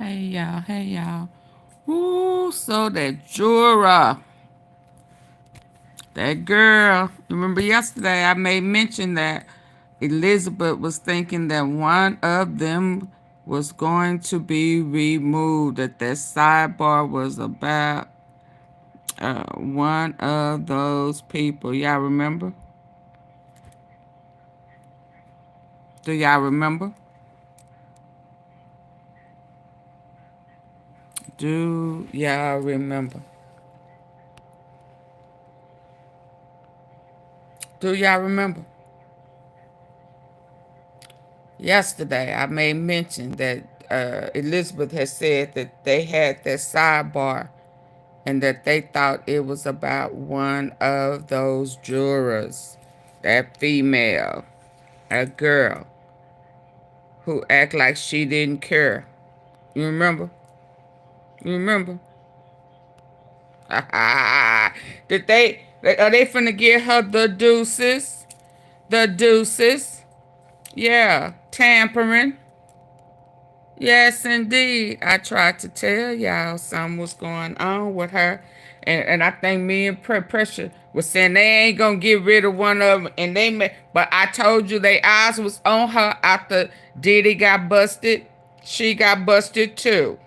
Hey y'all. Ooh, so that juror, that girl. Remember yesterday I made mention that Elizabeth was thinking that one of them was going to be removed, that sidebar was about one of those people. Y'all remember? Do y'all remember? Do y'all remember? Do y'all remember? Yesterday, I made mention that Elizabeth had said that they had that sidebar and that they thought it was about one of those jurors, that female, a girl, who act like she didn't care. You remember? You remember? Did are they finna give her the deuces? The deuces? Yeah, tampering. Yes, indeed. I tried to tell y'all something was going on with her. And I think me and Pressure was saying they ain't gonna get rid of one of them. And but I told you they eyes was on her after Diddy got busted. She got busted too.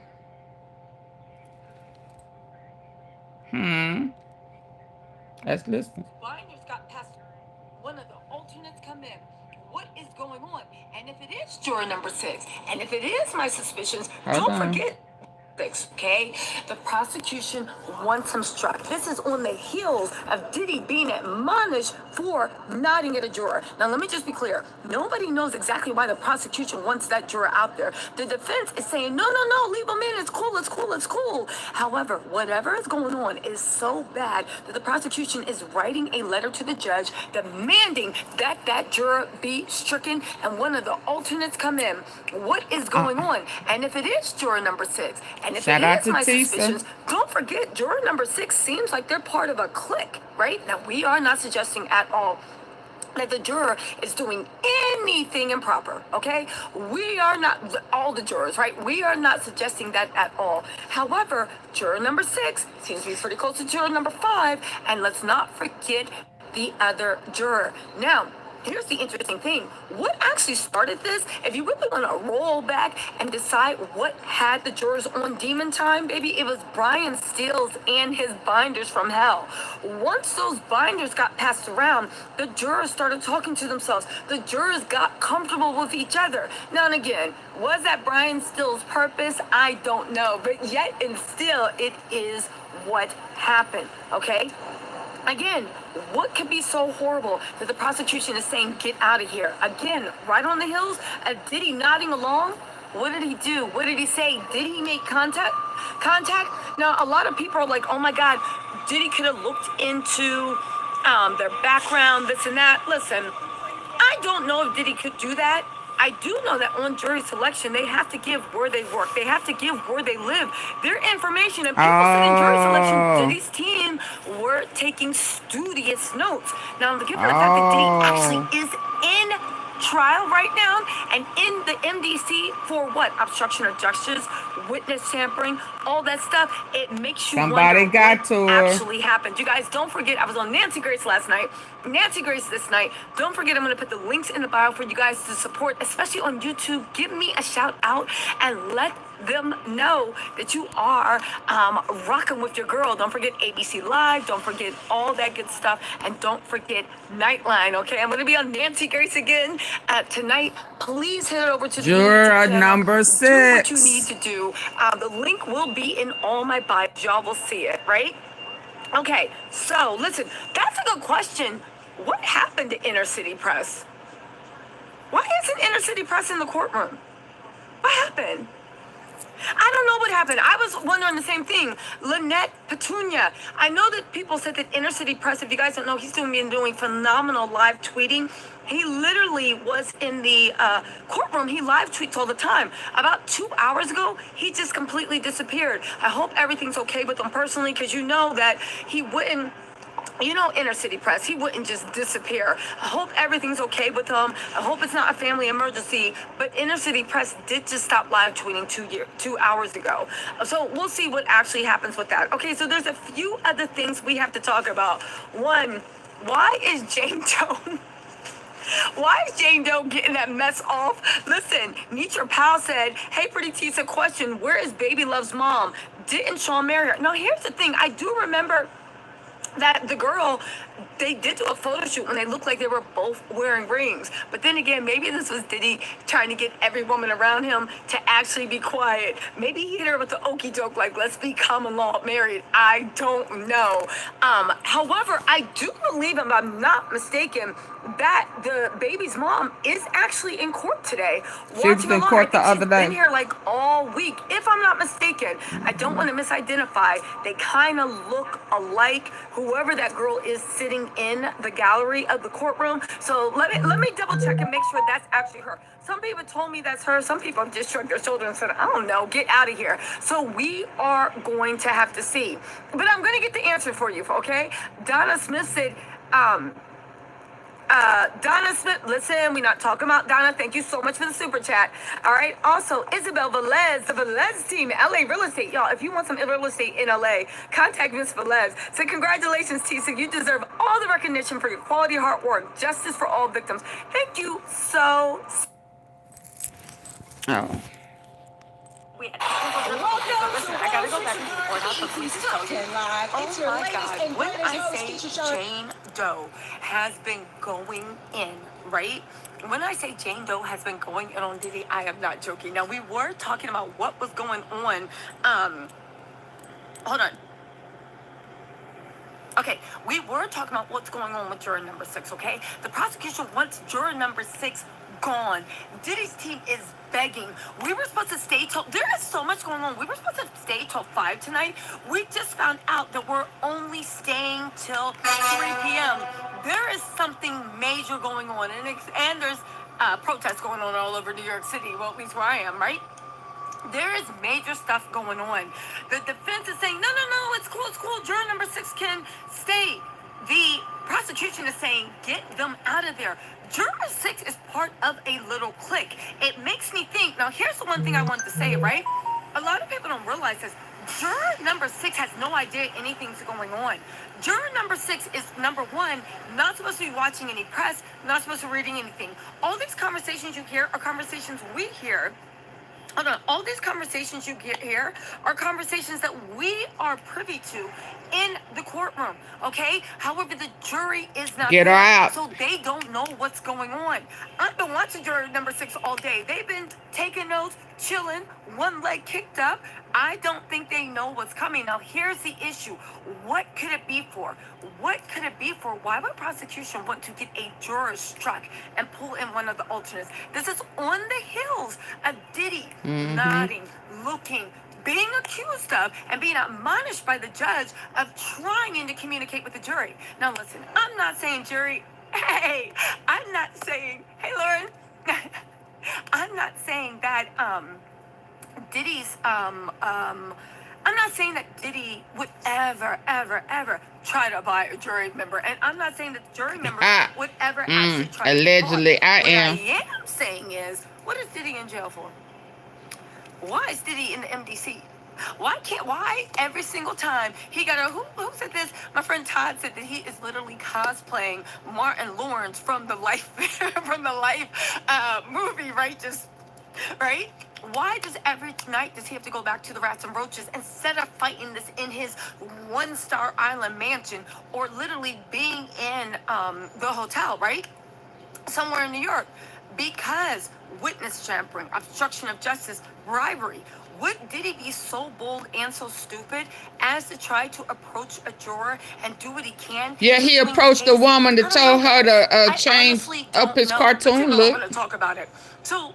Let's listen. Binders got past one of the alternates come in. What is going on? And if it is juror number 6, and if it is my suspicions, don't forget. Okay, the prosecution wants him struck. This is on the heels of Diddy being admonished for nodding at a juror. Now, let me just be clear. Nobody knows exactly why the prosecution wants that juror out there. The defense is saying, no, leave him in. It's cool. However, whatever is going on is so bad that the prosecution is writing a letter to the judge demanding that that juror be stricken and one of the alternates come in. What is going on? And if it is juror number 6, and if it is my suspicions, don't forget, juror number 6 seems like they're part of a clique, right? Now, we are not suggesting at all that the juror is doing anything improper, okay? We are not, all the jurors, right? We are not suggesting that at all. However, juror number 6 seems to be pretty close to juror number 5, and let's not forget the other juror. Now, here's the interesting thing. What actually started this, if you really want to roll back and decide what had the jurors on demon time, baby, it was Brian Steele's and his binders from hell. Once those binders got passed around, the jurors started talking to themselves. The jurors got comfortable with each other. Now and again, was that Brian Steele's purpose? I don't know. But yet and still, it is what happened, okay? Again, what could be so horrible that the prosecution is saying, get out of here? Again, right on the heels of Diddy nodding along. What did he do? What did he say? Did he make contact? Now, a lot of people are like, oh my God, Diddy could have looked into their background, this and that. Listen, I don't know if Diddy could do that. I do know that on jury selection, they have to give where they work. They have to give where they live. Their information, and people said in jury selection, Diddy's team were taking studious notes. Now, given the fact that Diddy actually is in trial right now and in the MDC for what? Obstruction of justice, witness tampering, all that stuff. It makes you wonder what actually happened. You guys, don't forget, I was on Nancy Grace last night. Nancy Grace this night. Don't forget, I'm going to put the links in the bio for you guys to support, especially on YouTube. Give me a shout out and let them know that you are rocking with your girl. Don't forget ABC Live. Don't forget all that good stuff. And don't forget Nightline, okay? I'm going to be on Nancy Grace again tonight. Please head over to the juror number 6. Do what you need to do. The link will be in all my bios. Y'all will see it, right? Okay, so listen, that's a good question. What happened to Inner City Press? Why isn't Inner City Press in the courtroom? What happened? I don't know what happened. I was wondering the same thing. Lynette Petunia. I know that people said that Inner City Press, if you guys don't know, he's been doing phenomenal live tweeting. He literally was in the courtroom. He live tweets all the time. About 2 hours ago, he just completely disappeared. I hope everything's okay with him personally, because you know that he wouldn't you know, inner city press, he wouldn't just disappear. I hope everything's okay with him. I hope it's not a family emergency. But inner city press did just stop live tweeting 2 hours ago. So we'll see what actually happens with that. Okay, so there's a few other things we have to talk about. One, why is Jane Doe why is Jane Doe getting that mess off? Listen, Nitra Powell said, hey, Pretty Tisa, question, where is Baby Love's mom? Didn't Sean marry her? Now, here's the thing. I do remember that the girl, they did do a photo shoot when they looked like they were both wearing rings. But then again, maybe this was Diddy trying to get every woman around him to actually be quiet. Maybe he hit her with the okie doke, like, let's be common law married. I don't know. However, I do believe, if I'm not mistaken, that the baby's mom is actually in court today. She was in court the other day. She's been here like all week, if I'm not mistaken. I don't want to misidentify. They kind of look alike, whoever that girl is sitting in the gallery of the courtroom. So let me double check and make sure that's actually her. Some people told me that's her. Some people have just shrugged their shoulders and said, I don't know, get out of here. So we are going to have to see. But I'm going to get the answer for you, okay? Donna Smith said, Donna Smith, listen, we're not talking about Donna. Thank you so much for the super chat. All right. Also, Isabel Velez, the Velez team, LA Real Estate. Y'all, if you want some real estate in LA, contact Miss Velez. So congratulations, Tisa. You deserve all the recognition for your quality hard work. Justice for all victims. Thank you so. Oh. I gotta go back and report out the police Oh my God. When I say Jane Doe has been going in, right? When I say Jane Doe has been going in on Diddy, I am not joking. Now, we were talking about what was going on. Hold on. Okay, we were talking about what's going on with juror number 6, okay? The prosecution wants juror number 6 gone. Diddy's team is begging. We were supposed to stay till, there is so much going on. We were supposed to stay till 5 tonight. We just found out that we're only staying till 3 p.m. There is something major going on, and there's protests going on all over New York City, well, at least where I am, right? There is major stuff going on. The defense is saying, no, it's cool. Juror number 6 can stay. The prosecution is saying, get them out of there. Juror 6 is part of a little clique. It makes me think, now here's the one thing I want to say, right? A lot of people don't realize this. Juror number 6 has no idea anything's going on. Juror number 6 is, number 1, not supposed to be watching any press, not supposed to be reading anything. All these conversations you hear are conversations we hear. Hold on. All these conversations you get here are conversations that we are privy to in the courtroom, okay? However, the jury is not Get her out. so they don't know what's going on. I've been watching juror number 6 all day. They've been taking notes, chilling, one leg kicked up. I don't think they know what's coming. Now, here's the issue. What could it be for? What could it be for? Why would prosecution want to get a juror struck and pull in one of the alternates? This is on the heels of Diddy nodding, looking, being accused of, and being admonished by the judge of trying to communicate with the jury. Now, listen, I'm not saying jury, hey, I'm not saying, hey, Lauren, I'm not saying that, Diddy's, I'm not saying that Diddy would ever try to buy a jury member. And I'm not saying that the jury member would ever actually try allegedly, to I am. What I am saying is, what is Diddy in jail for? Why is Diddy in the MDC? Why every single time he got who said this? My friend Todd said that he is literally cosplaying Martin Lawrence from the Life, movie, right? Right? Why does every night does he have to go back to the rats and roaches instead of fighting this in his 1-star island mansion or literally being in the hotel, right? Somewhere in New York? Because witness tampering, obstruction of justice, bribery. Would Diddy be so bold and so stupid as to try to approach a juror and do what he can? Yeah, he approached the woman that told her to change up his cartoon look. I'm going to talk about it. So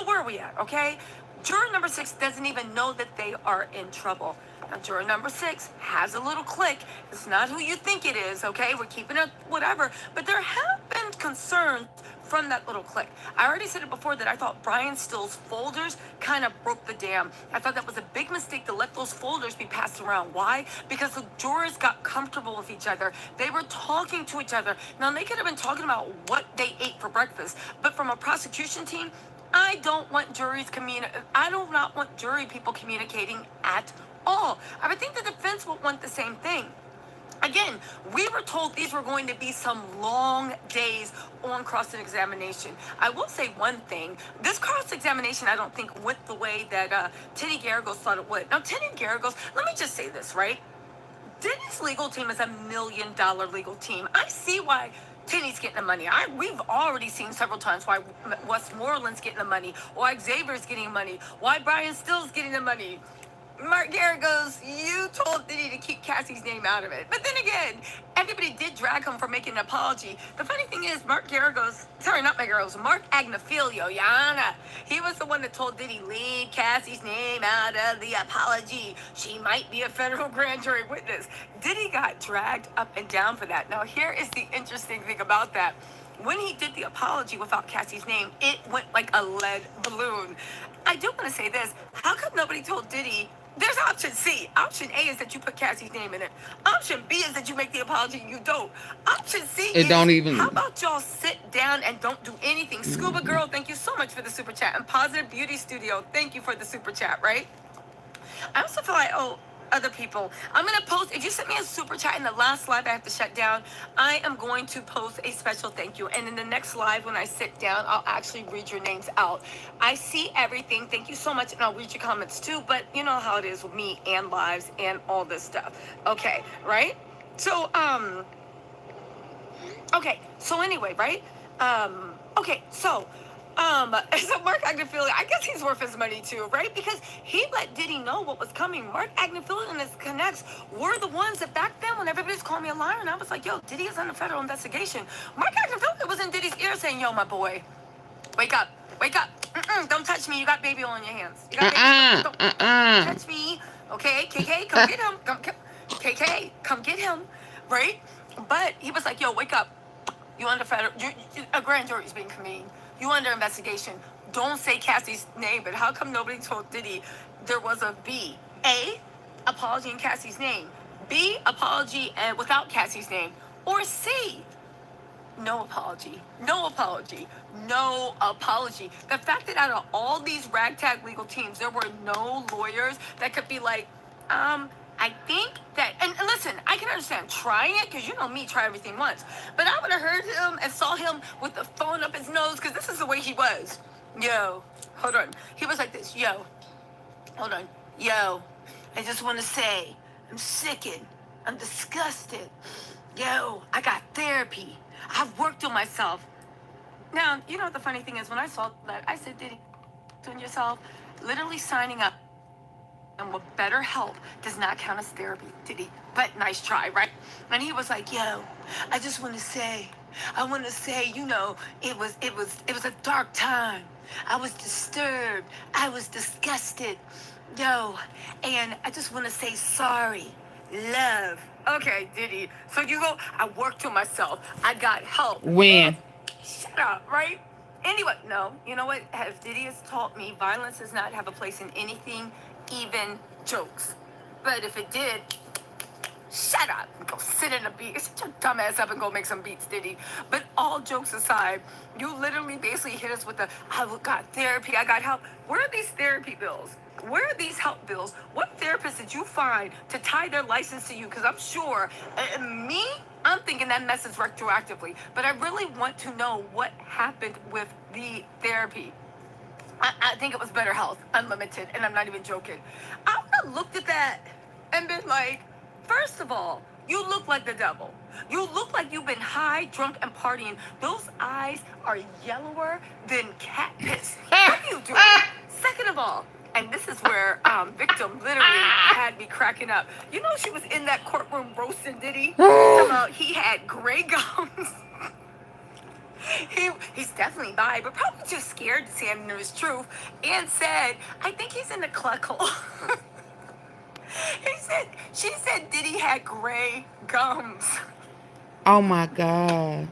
where are we at, okay? Juror number 6 doesn't even know that they are in trouble. Now, juror number 6 has a little clique. It's not who you think it is, okay? We're keeping it whatever. But there have been concerns from that little clip. I already said it before that I thought Brian Still's folders kind of broke the dam. I thought that was a big mistake to let those folders be passed around. Why? Because the jurors got comfortable with each other. They were talking to each other. Now, they could have been talking about what they ate for breakfast, but from a prosecution team, I don't want I do not want jury people communicating at all. I would think the defense would want the same thing. Again, we were told these were going to be some long days on cross-examination. I will say one thing. This cross-examination, I don't think, went the way that Teddy Garagos thought it would. Now, Teddy Garagos, let me just say this, right? Diddy's legal team is $1 million legal team. I see why Teddy's getting the money. We've already seen several times why Westmoreland's getting the money, why Xavier's getting money, why Brian Still's getting the money. Mark Garagos, you told Diddy to keep Cassie's name out of it. But then again, everybody did drag him for making an apology. The funny thing is, Mark Agnifilio, Yana, he was the one that told Diddy, leave Cassie's name out of the apology. She might be a federal grand jury witness. Diddy got dragged up and down for that. Now, here is the interesting thing about that. When he did the apology without Cassie's name, it went like a lead balloon. I do want to say this. How come nobody told Diddy? There's option C. Option A is that you put Cassie's name in it. Option B is that you make the apology and you don't. Option C is, how about y'all sit down and don't do anything? Scuba Girl, thank you so much for the super chat. And Positive Beauty Studio, thank you for the super chat, right? I also feel like, other people. I'm going to post, if you sent me a super chat in the last live I have to shut down, I am going to post a special thank you. And in the next live, when I sit down, I'll actually read your names out. I see everything. Thank you so much. And I'll read your comments too. But you know how it is with me and lives and all this stuff. Okay, right? So, okay. So anyway, right? Okay, so Mark Agnifilio, I guess he's worth his money too, right? Because he let Diddy know what was coming. Mark Agnifilio and his connects were the ones that back then, when everybody's calling me a liar, and I was like, yo, Diddy is under federal investigation. Mark Agnifilio was in Diddy's ear saying, yo, my boy, wake up, wake up. Don't touch me. You got baby oil in your hands. You got baby oil. Don't touch me. Okay, KK, come get him. KK, come get him, right? But he was like, yo, wake up. You under federal, a grand jury is being convened. You under investigation. Don't say Cassie's name, but how come nobody told Diddy there was a B? A, apology in Cassie's name. B, apology and without Cassie's name. Or C, no apology. No apology. No apology. The fact that out of all these ragtag legal teams, there were no lawyers that could be like, I think that, and listen, I can understand trying it, because you know me, try everything once. But I would have heard him and saw him with the phone up his nose, because this is the way he was. Yo, hold on. He was like this. Yo, hold on. Yo, I just want to say, I'm sickened. I'm disgusted. Yo, I got therapy. I've worked on myself. Now, you know what the funny thing is? When I saw that, I said, Diddy, doing yourself, literally signing up. And with better help does not count as therapy, Diddy. But nice try, right? And he was like, yo, I just want to say, you know, it was a dark time. I was disturbed. I was disgusted. Yo, and I just want to say sorry. Love. Okay, Diddy. So you go, I worked on myself. I got help. When? Shut up, right? Anyway, no. You know what? As Diddy has taught me, violence does not have a place in anything, even jokes. But if it did, shut up and go sit in a beat. Sit your dumb ass up and go make some beats, Diddy. But all jokes aside, you literally basically hit us with the, I got therapy, I got help. Where are these therapy bills? Where are these help bills? What therapist did you find to tie their license to you? Because I'm sure, I'm thinking that message retroactively. But I really want to know what happened with the therapy. I think it was Better Health, Unlimited, and I'm not even joking. I would have looked at that and been like, first of all, you look like the devil. You look like you've been high, drunk, and partying. Those eyes are yellower than cat piss. What are you doing? Second of all, and this is where victim literally had me cracking up. You know she was in that courtroom roasting Diddy? He had gray gums. He's definitely bi, but probably too scared to say into his truth, and said, I think he's in the cluckle. She said Diddy had gray gums. Oh my God.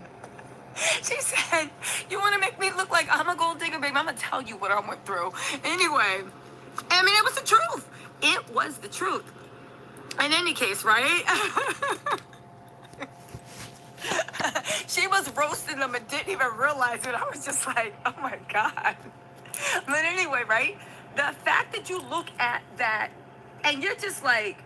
She said, you want to make me look like I'm a gold digger, baby? I'm going to tell you what I went through. Anyway, I mean, it was the truth. It was the truth. In any case, right? She was roasting them and didn't even realize it. I was just like, oh my God. But anyway, right? The fact that you look at that and you're just like,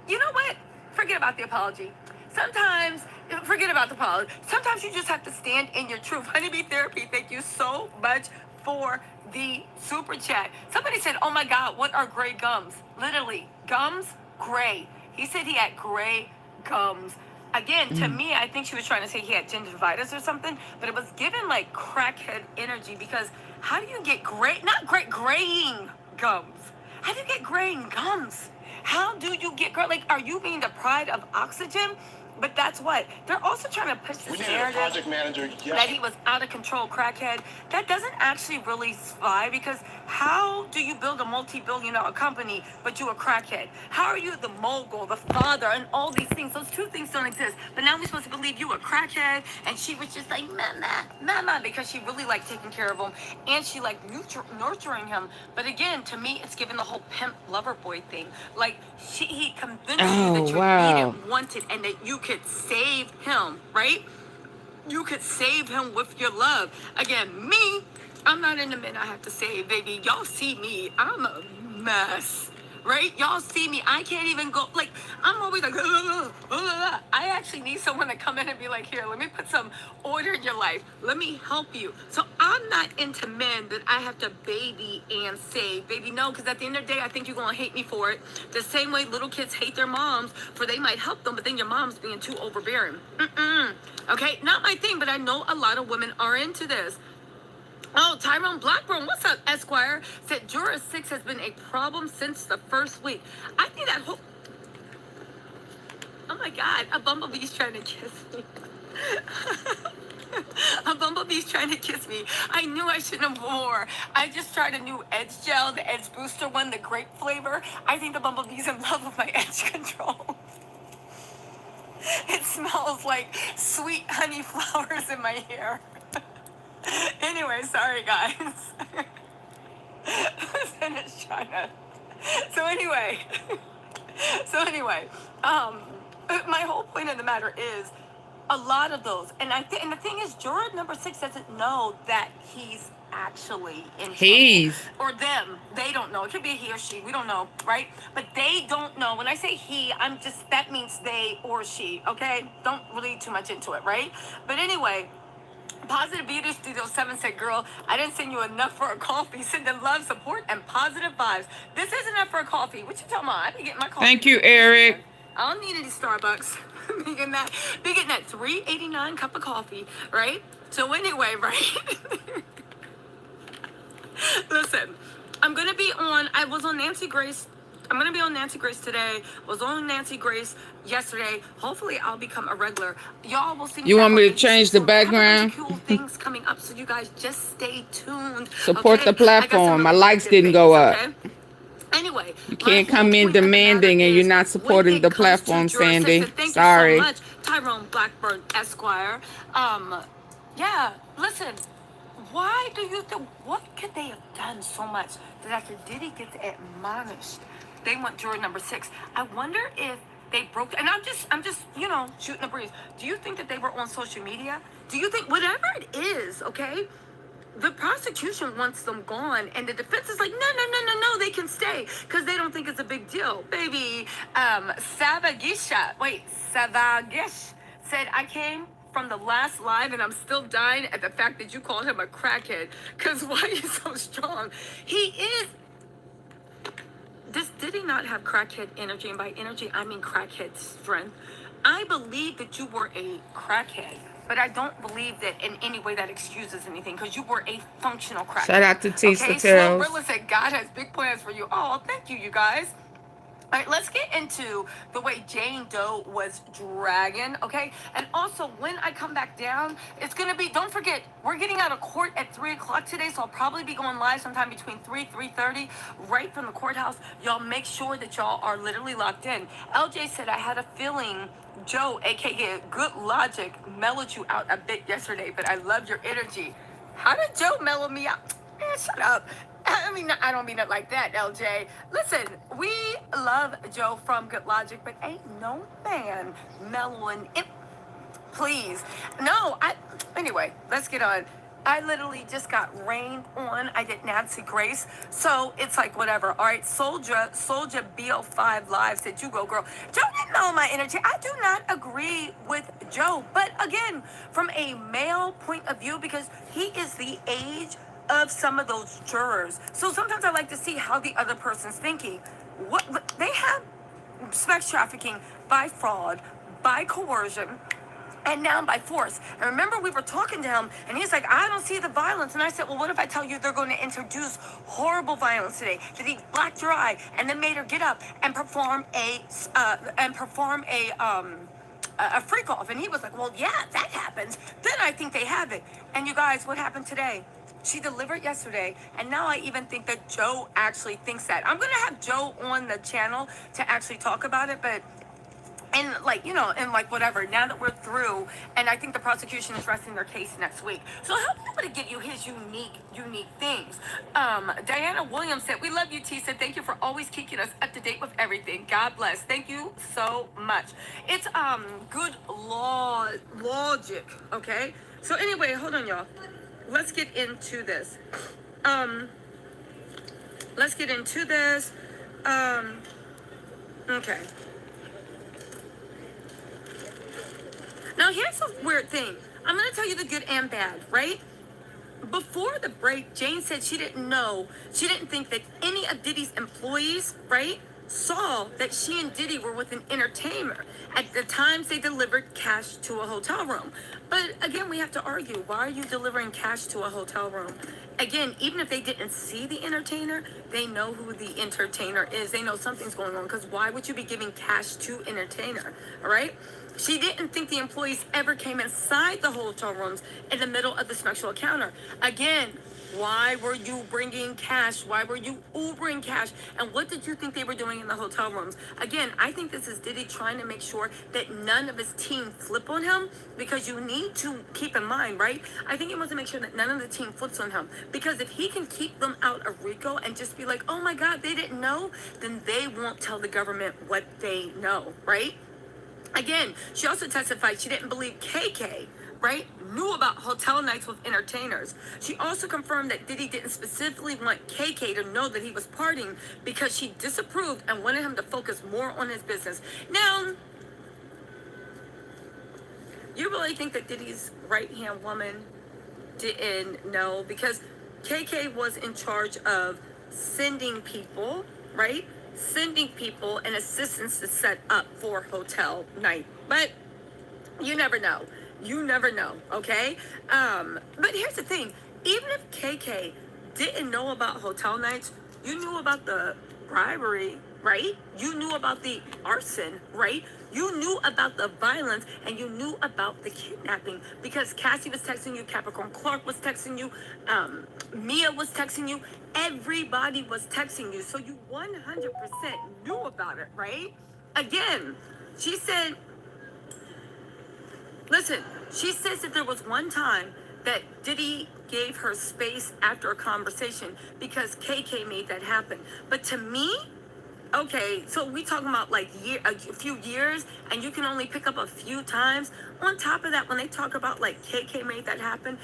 you know what? Forget about the apology. Sometimes, forget about the apology. Sometimes you just have to stand in your truth. Honeybee Therapy, thank you so much for the super chat. Somebody said, oh my God, what are gray gums? Literally, gums, gray. He said he had gray gums. Again, to me, I think she was trying to say he had gingivitis or something, but it was given like crackhead energy because how do you get gray, not gray, graying gums? How do you get graying gums? How do you get, like, are you being deprived of oxygen? But that's what they're also trying to push this narrative project manager, that he was out of control crackhead. That doesn't actually really fly because how do you build a multi-billion-dollar company but you a crackhead? How are you the mogul, the father, and all these things? Those two things don't exist. But now we're supposed to believe you a crackhead, and she was just like mama, because she really liked taking care of him and she liked nurturing him. But again, to me, it's given the whole pimp lover boy thing. Like he convinced you that you're needed, wanted, and that you could save him, right? You could save him with your love. Again, me, I'm not in the men I have to save, baby. Y'all see me, I'm a mess, right? Y'all see me, I can't even go, like, I'm always like, I actually need someone to come in and be like, here, let me put some order in your life. Let me help you. So I'm not into men that I have to baby and save. Baby, no, because at the end of the day, I think you're going to hate me for it. The same way little kids hate their moms for they might help them, but then your mom's being too overbearing. Okay, not my thing, but I know a lot of women are into this. Oh, Tyrone Blackburn, what's up, Esquire? Said Juror 6 has been a problem since the first week. I think that whole... Oh my God, a bumblebee's trying to kiss me. A bumblebee's trying to kiss me. I knew I shouldn't have wore. I just tried a new Edge gel, the Edge Booster one, the grape flavor. I think the bumblebee's in love with my Edge control. It smells like sweet honey flowers in my hair. Anyway, sorry guys. Finished China. So anyway, my whole point of the matter is a lot of those, and and the thing is, juror number 6 doesn't know that he's actually in trouble. Or them. They don't know. It could be a he or she. We don't know, right? But they don't know. When I say he, that means they or she, okay? Don't read too much into it, right? But anyway, Positive Beauty Studio 7 said, girl, I didn't send you enough for a coffee. Sending love, support, and positive vibes. This isn't enough for a coffee. What you talking about? I be getting my coffee. Thank you, Eric. I don't need any Starbucks. Be getting that $3.89 cup of coffee, right? So anyway, right? Listen, I was on Nancy Grace. I'm going to be on Nancy Grace today. Was on Nancy Grace yesterday. Hopefully, I'll become a regular. Y'all will see me. You want me to change the background? Cool things coming up, so you guys just stay tuned. Support the platform. My likes didn't go up. Okay? Anyway, you can't come in demanding and you're not supporting the platform, Sandy. Sorry. Thank you so much, Tyrone Blackburn, Esquire. Yeah, listen. Why do you think, what could they have done so much that after Diddy gets admonished, they went juror number 6? I wonder if they broke, and I'm just, shooting a breeze. Do you think that they were on social media? Do you think, whatever it is, okay, the prosecution wants them gone, and the defense is like, no, they can stay, because they don't think it's a big deal. Baby, Savagish said, I came from the last live and I'm still dying at the fact that you called him a crackhead. Cause why are you so strong? He is. Did he not have crackhead energy? And by energy, I mean crackhead strength. I believe that you were a crackhead, but I don't believe that in any way that excuses anything because you were a functional crackhead. Shout out to Tisa okay, Tails. Slowbella said God has big plans for you. Oh, thank you, you guys. All right, let's get into the way Jane Doe was dragging, okay? And also, when I come back down, it's going to be, don't forget, we're getting out of court at 3 o'clock today, so I'll probably be going live sometime between 3:30, right from the courthouse. Y'all make sure that y'all are literally locked in. LJ said, I had a feeling Joe, a.k.a. Good Logic, mellowed you out a bit yesterday, but I love your energy. How did Joe mellow me out? Man, shut up. I mean, I don't mean it like that, LJ. Listen, we love Joe from Good Logic, but ain't no man mellowing it. Please. No, anyway, let's get on. I literally just got rained on. I did Nancy Grace. So it's like whatever. All right, Soldier BO5 Live said, you go, girl. Joe didn't know my energy. I do not agree with Joe. But again, from a male point of view, because he is the age of some of those jurors. So sometimes I like to see how the other person's thinking. What they have sex trafficking by fraud, by coercion, and now by force. And remember, we were talking to him, and he's like, I don't see the violence. And I said, well, what if I tell you they're going to introduce horrible violence today? That he blacked your eye and then made her get up and perform a freak off. And he was like, well, yeah, that happens. Then I think they have it. And you guys, what happened today? She delivered yesterday, and now I even think that Joe actually thinks that. I'm going to have Joe on the channel to actually talk about it, but and like, you know, and like whatever, now that we're through, and I think the prosecution is resting their case next week. So he'll be able to get you his unique things. Diana Williams said, we love you, T. Said, thank you for always keeping us up to date with everything. God bless. Thank you so much. It's good logic, okay? So anyway, hold on, y'all. Let's get into this. Okay. Now, here's a weird thing. I'm going to tell you the good and bad, right? Before the break, Jane said she didn't think that any of Diddy's employees, right, saw that she and Diddy were with an entertainer at the times they delivered cash to a hotel room. But again, we have to argue, why are you delivering cash to a hotel room? Again, even if they didn't see the entertainer, they know who the entertainer is. They know something's going on, because why would you be giving cash to entertainer, all right? She didn't think the employees ever came inside the hotel rooms in the middle of the sexual encounter. Again, why were you bringing cash? Why were you Ubering cash? And what did you think they were doing in the hotel rooms? Again, I think this is Diddy trying to make sure that none of his team flip on him, because you need to keep in mind, right? I think he wants to make sure that none of the team flips on him, because if he can keep them out of RICO and just be like, oh my God, they didn't know, then they won't tell the government what they know, right? Again, she also testified she didn't believe KK, right, knew about hotel nights with entertainers. She also confirmed that Diddy didn't specifically want KK to know that he was partying, because she disapproved and wanted him to focus more on his business. Now, you really think that Diddy's right-hand woman didn't know? Because KK was in charge of sending people, right? Sending people and assistants to set up for hotel night. But you never know. You never know, okay? But here's the thing. Even if KK didn't know about hotel nights, you knew about the bribery, right? You knew about the arson, right? You knew about the violence, and you knew about the kidnapping, because Cassie was texting you, Capricorn Clark was texting you, Mia was texting you, everybody was texting you, so you 100% knew about it, right? Again, she said, listen, she says that there was one time that Diddy gave her space after a conversation because KK made that happen. But to me, okay, so we talking about like a few years, and you can only pick up a few times. On top of that, when they talk about like KK made that happen,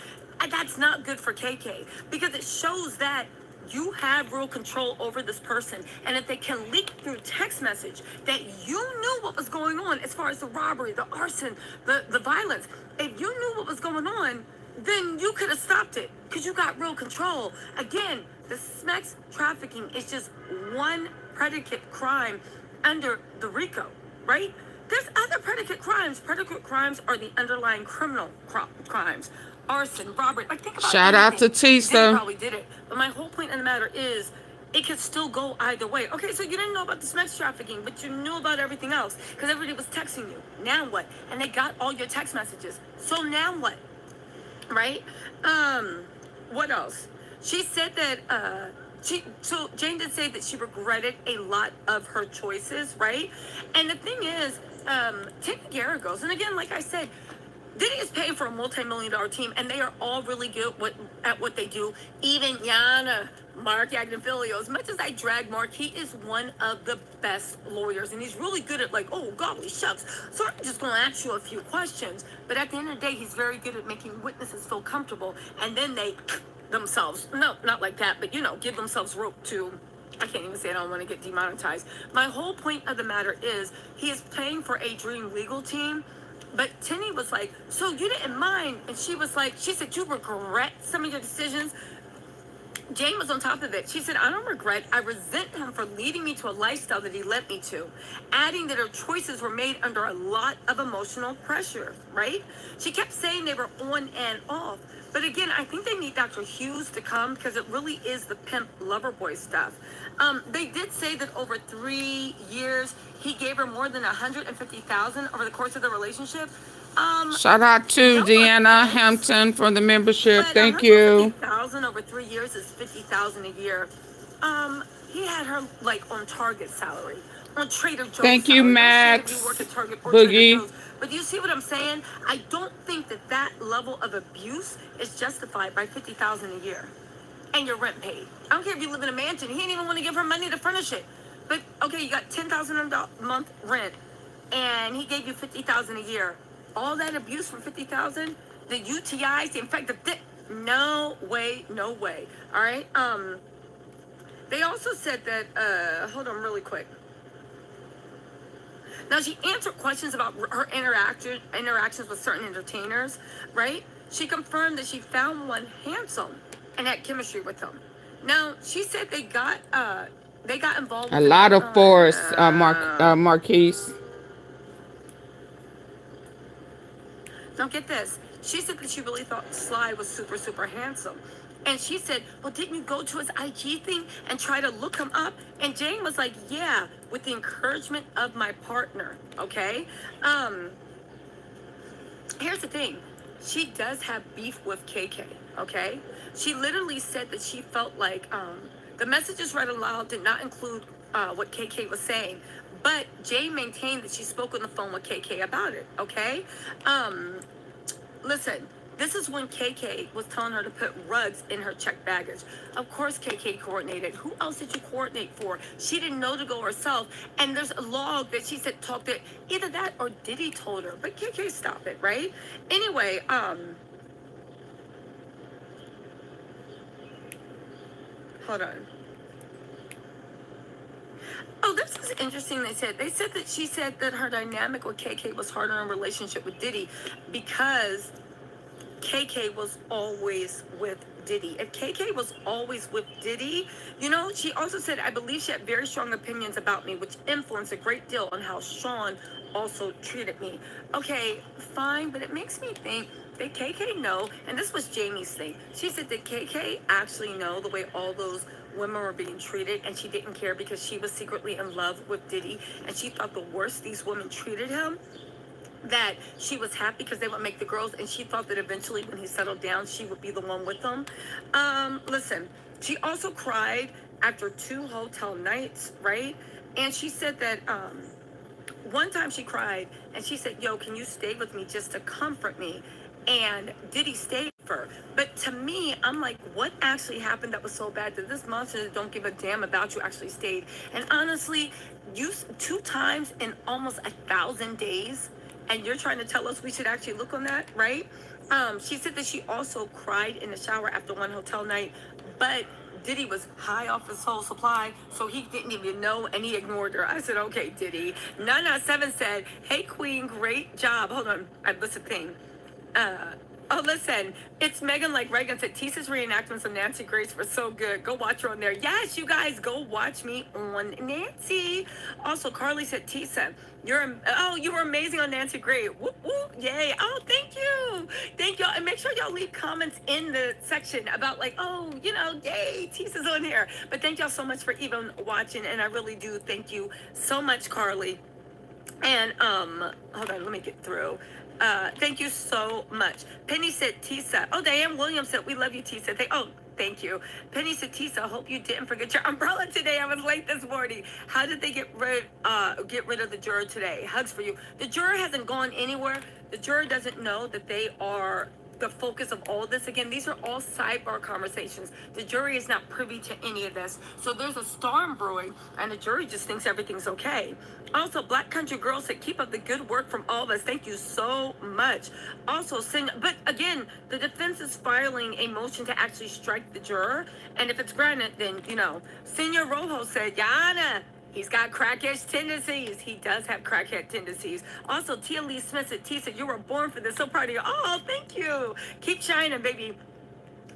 that's not good for KK, because it shows that you have real control over this person. And if they can leak through text message that you knew what was going on as far as the robbery, the arson, the violence, if you knew what was going on, then you could have stopped it, because you got real control. Again, the sex trafficking is just one predicate crime under the RICO, right? There's other predicate crimes. Predicate crimes are the underlying criminal crimes. Arson, robbery, like think about Shout out to anything. Tisa. They probably did it. But my whole point in the matter is, it could still go either way. Okay, so you didn't know about the sex trafficking, but you knew about everything else because everybody was texting you. Now what? And they got all your text messages. So now what? Right? What else? She said that so Jane did say that she regretted a lot of her choices, right? And the thing is, take the Garagos, and again, like I said, Diddy is paying for a multi-million-dollar team, and they are all really good at what they do. Even Yana, Mark Agnifilio, as much as I drag Mark, he is one of the best lawyers, and he's really good at, like, oh, golly shucks, so I'm just going to ask you a few questions. But at the end of the day, he's very good at making witnesses feel comfortable, and then they themselves, no, not like that, but, you know, give themselves rope to, I can't even say I don't want to get demonetized. My whole point of the matter is he is paying for a dream legal team. But Tinny was like, so you didn't mind? And she was like, she said, you regret some of your decisions? Jane was on top of it. She said, I don't regret. I resent him for leading me to a lifestyle that he led me to. Adding that her choices were made under a lot of emotional pressure, right? She kept saying they were on and off. But again, I think they need Dr. Hughes to come because it really is the pimp lover boy stuff. They did say that over 3 years, he gave her more than $150,000 over the course of the relationship. Shout out to Deanna Hampton for the membership. Thank you. $150,000 over 3 years is $50,000 a year. He had her like on Target salary, on Trader Joe's. Thank you, salary. Max. Boogie. But you see what I'm saying? I don't think that level of abuse is justified by $50,000 a year, and your rent paid. I don't care if you live in a mansion. He didn't even want to give her money to furnish it. But okay, you got $10,000 a month rent, and he gave you $50,000 a year. All that abuse for $50,000, the UTIs, the infected, no way, no way. All right. They also said that. Hold on, really quick. Now, she answered questions about her interactions with certain entertainers, right? She confirmed that she found one handsome and had chemistry with him. Now, she said they got involved with a lot of force, Marquise. Now, get this. She said that she really thought Sly was super, super handsome. And she said, well, didn't you go to his IG thing and try to look him up? And Jane was like, yeah, with the encouragement of my partner, okay? Here's the thing. She does have beef with KK, okay? She literally said that she felt like the messages read aloud did not include what KK was saying. But Jane maintained that she spoke on the phone with KK about it, okay? Listen. This is when KK was telling her to put rugs in her checked baggage. Of course, KK coordinated. Who else did you coordinate for? She didn't know to go herself. And there's a log that she said talked to either that or Diddy told her. But KK stopped it, right? Anyway, hold on. Oh, this is interesting. They said that she said that her dynamic with KK was harder in relationship with Diddy because KK was always with Diddy. If KK was always with Diddy, you know, she also said, I believe she had very strong opinions about me, which influenced a great deal on how Sean also treated me. Okay, fine, but it makes me think that KK know, and this was Jamie's thing. She said that KK actually know the way all those women were being treated, and she didn't care because she was secretly in love with Diddy, and she thought the worse these women treated him, that she was happy because they would make the girls, and she thought that eventually when he settled down, she would be the one with them. Listen, she also cried after 2 hotel nights, right? And she said that one time she cried, and she said, yo, can you stay with me just to comfort me? And Diddy stayed with her. But to me, I'm like, what actually happened that was so bad that this monster that don't give a damn about you actually stayed? And honestly, you 2 times in almost 1,000 days, and you're trying to tell us we should actually look on that, right? She said that she also cried in the shower after 1 hotel night, but Diddy was high off his whole supply, so he didn't even know, and he ignored her. I said, okay, Diddy. 997 said, hey, Queen, great job. Hold on, I missed a thing. Oh, listen, it's Megan like Reagan said, Tisa's reenactments of Nancy Grace were so good. Go watch her on there. Yes, you guys, go watch me on Nancy. Also, Carly said, Tisa, you were amazing on Nancy Grace. Whoop, whoop, yay. Oh, thank you. Thank y'all. And make sure y'all leave comments in the section about like, oh, yay, Tisa's on here. But thank y'all so much for even watching. And I really do thank you so much, Carly. And hold on, let me get through. Thank you so much. Penny said, Tisa. Oh, Diane Williams said, we love you, Tisa. Thank you. Penny said, Tisa, hope you didn't forget your umbrella today. I was late this morning. How did they get rid of the juror today? Hugs for you. The juror hasn't gone anywhere. The juror doesn't know that they are the focus of all this. Again, these are all sidebar conversations. The jury is not privy to any of this. So there's a storm brewing, and the jury just thinks everything's okay. Also, Black Country Girl said, keep up the good work from all of us. Thank you so much. Also, but again, the defense is filing a motion to actually strike the juror. And if it's granted, then, Senor Rojo said, Yana, he's got crackhead tendencies. He does have crackhead tendencies. Also, Tia Lee Smith said, Tisa, you were born for this. So proud of you. Oh, thank you. Keep shining, baby.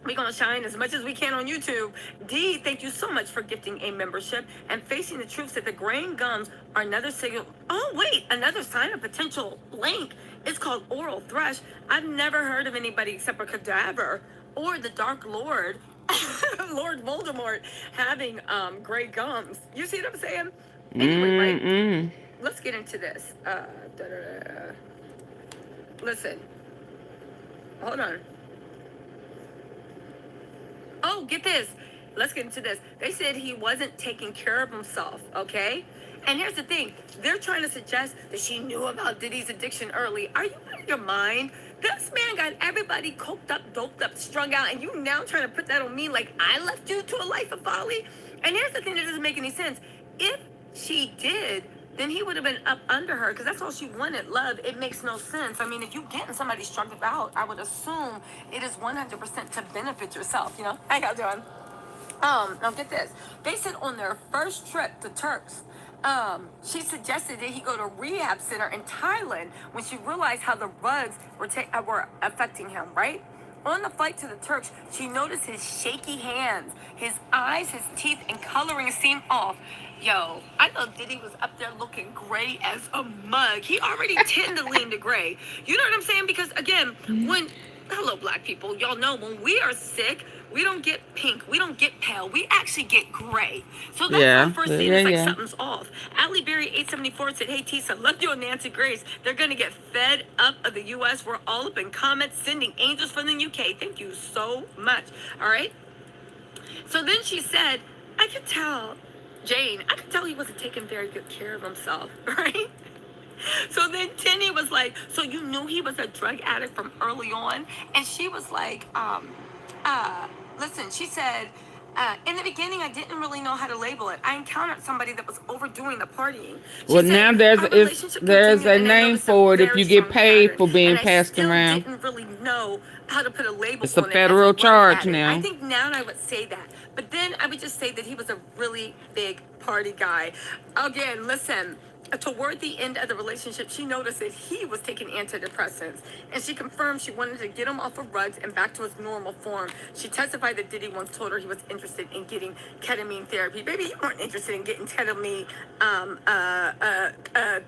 We're going to shine as much as we can on YouTube. D, thank you so much for gifting a membership. And Facing the Truth said the graying gums are another signal. Oh, wait, another sign of potential blank. It's called oral thrush. I've never heard of anybody except for Cadaver or the Dark Lord, Lord Voldemort, having gray gums. You see what I'm saying? Anyway, right? Let's get into this. Listen. Hold on. Oh, get this. Let's get into this. They said he wasn't taking care of himself, okay? And here's the thing. They're trying to suggest that she knew about Diddy's addiction early. Are you out of your mind? This man got everybody coked up, doped up, strung out, and you now trying to put that on me like I left you to a life of folly? And here's the thing that doesn't make any sense. If she did, then he would have been up under her because that's all she wanted, love. It makes no sense. I mean, if you getting somebody struck out, I would assume it is 100% to benefit yourself, How y'all doing? Now get this. They said on their first trip to Turks, she suggested that he go to a rehab center in Thailand when she realized how the rugs were affecting him, right? On the flight to the Turks, she noticed his shaky hands, his eyes, his teeth, and coloring seemed off. Yo, I thought Diddy was up there looking gray as a mug. He already tend to lean to gray. You know what I'm saying? Because again, hello, Black people, y'all know when we are sick, we don't get pink, we don't get pale, we actually get gray. So that's the first thing, it's like something's off. Allie Berry 874 said, hey Tisa, love you and Nancy Grace. They're gonna get fed up of the US. We're all up in comments, sending angels from the UK. Thank you so much. All right. So then she said, I could tell he wasn't taking very good care of himself, right? So then Tenny was like, so you knew he was a drug addict from early on? And she was like, listen, she said, in the beginning, I didn't really know how to label it. I encountered somebody that was overdoing the partying. Well, now there's a name for it if you get paid for being passed around. I didn't really know how to put a label on it. It's a federal charge now. I think now I would say that. But then I would just say that he was a really big party guy. Again, listen. Toward the end of the relationship, she noticed that he was taking antidepressants, and she confirmed she wanted to get him off of rugs and back to his normal form. She testified that Diddy once told her he was interested in getting ketamine therapy. Baby, you weren't interested in getting ketamine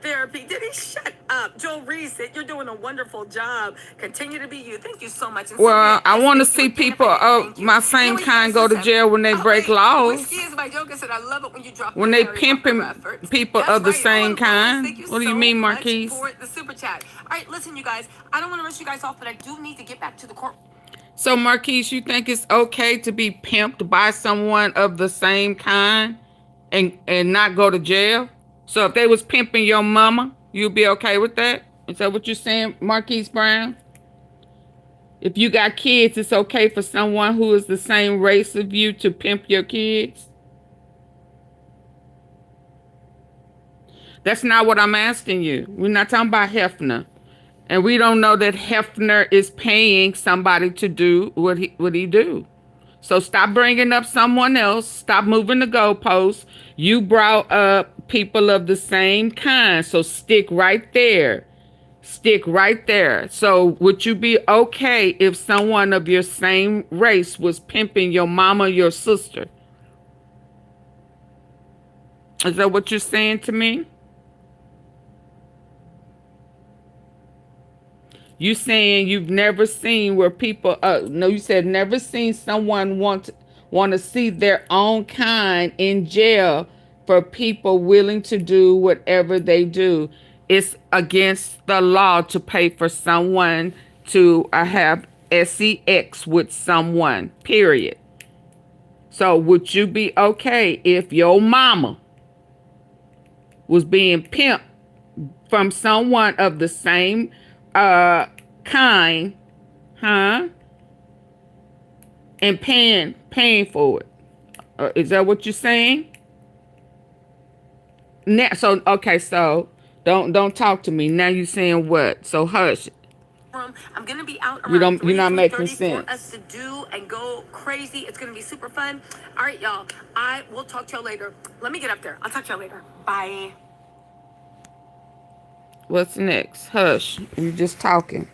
therapy. Diddy, shut up. Joe Reese said, you're doing a wonderful job. Continue to be you. Thank you so much. And well, I want to see people of my same kind go to jail when they break laws. When they pimping people of the same kind. What do you mean, Marquise? For the super chat. All right, listen, you guys. I don't want to rush you guys off, but I do need to get back to the court. So, Marquise, you think it's okay to be pimped by someone of the same kind and not go to jail? So, if they was pimping your mama, you'd be okay with that? Is that what you're saying, Marquise Brown? If you got kids, it's okay for someone who is the same race of you to pimp your kids? That's not what I'm asking you. We're not talking about Hefner. And we don't know that Hefner is paying somebody to do what he do. So stop bringing up someone else. Stop moving the goalposts. You brought up people of the same kind. So stick right there. Stick right there. So would you be okay if someone of your same race was pimping your mama, your sister? Is that what you're saying to me? You saying you've never seen where people no, you said never seen someone want to see their own kind in jail for people willing to do whatever they do. It's against the law to pay for someone to have sex with someone, period. So would you be okay if your mama was being pimped from someone of the same kind, huh? And paying for it. Is that what you're saying? Now, so okay, so don't talk to me. Now you saying what? So hush. I'm gonna be out around You're not making 3:30 sense. for us to do and go crazy. It's gonna be super fun. All right, y'all. I will talk to y'all later. Let me get up there. I'll talk to y'all later. Bye. What's next? Hush. You're just talking.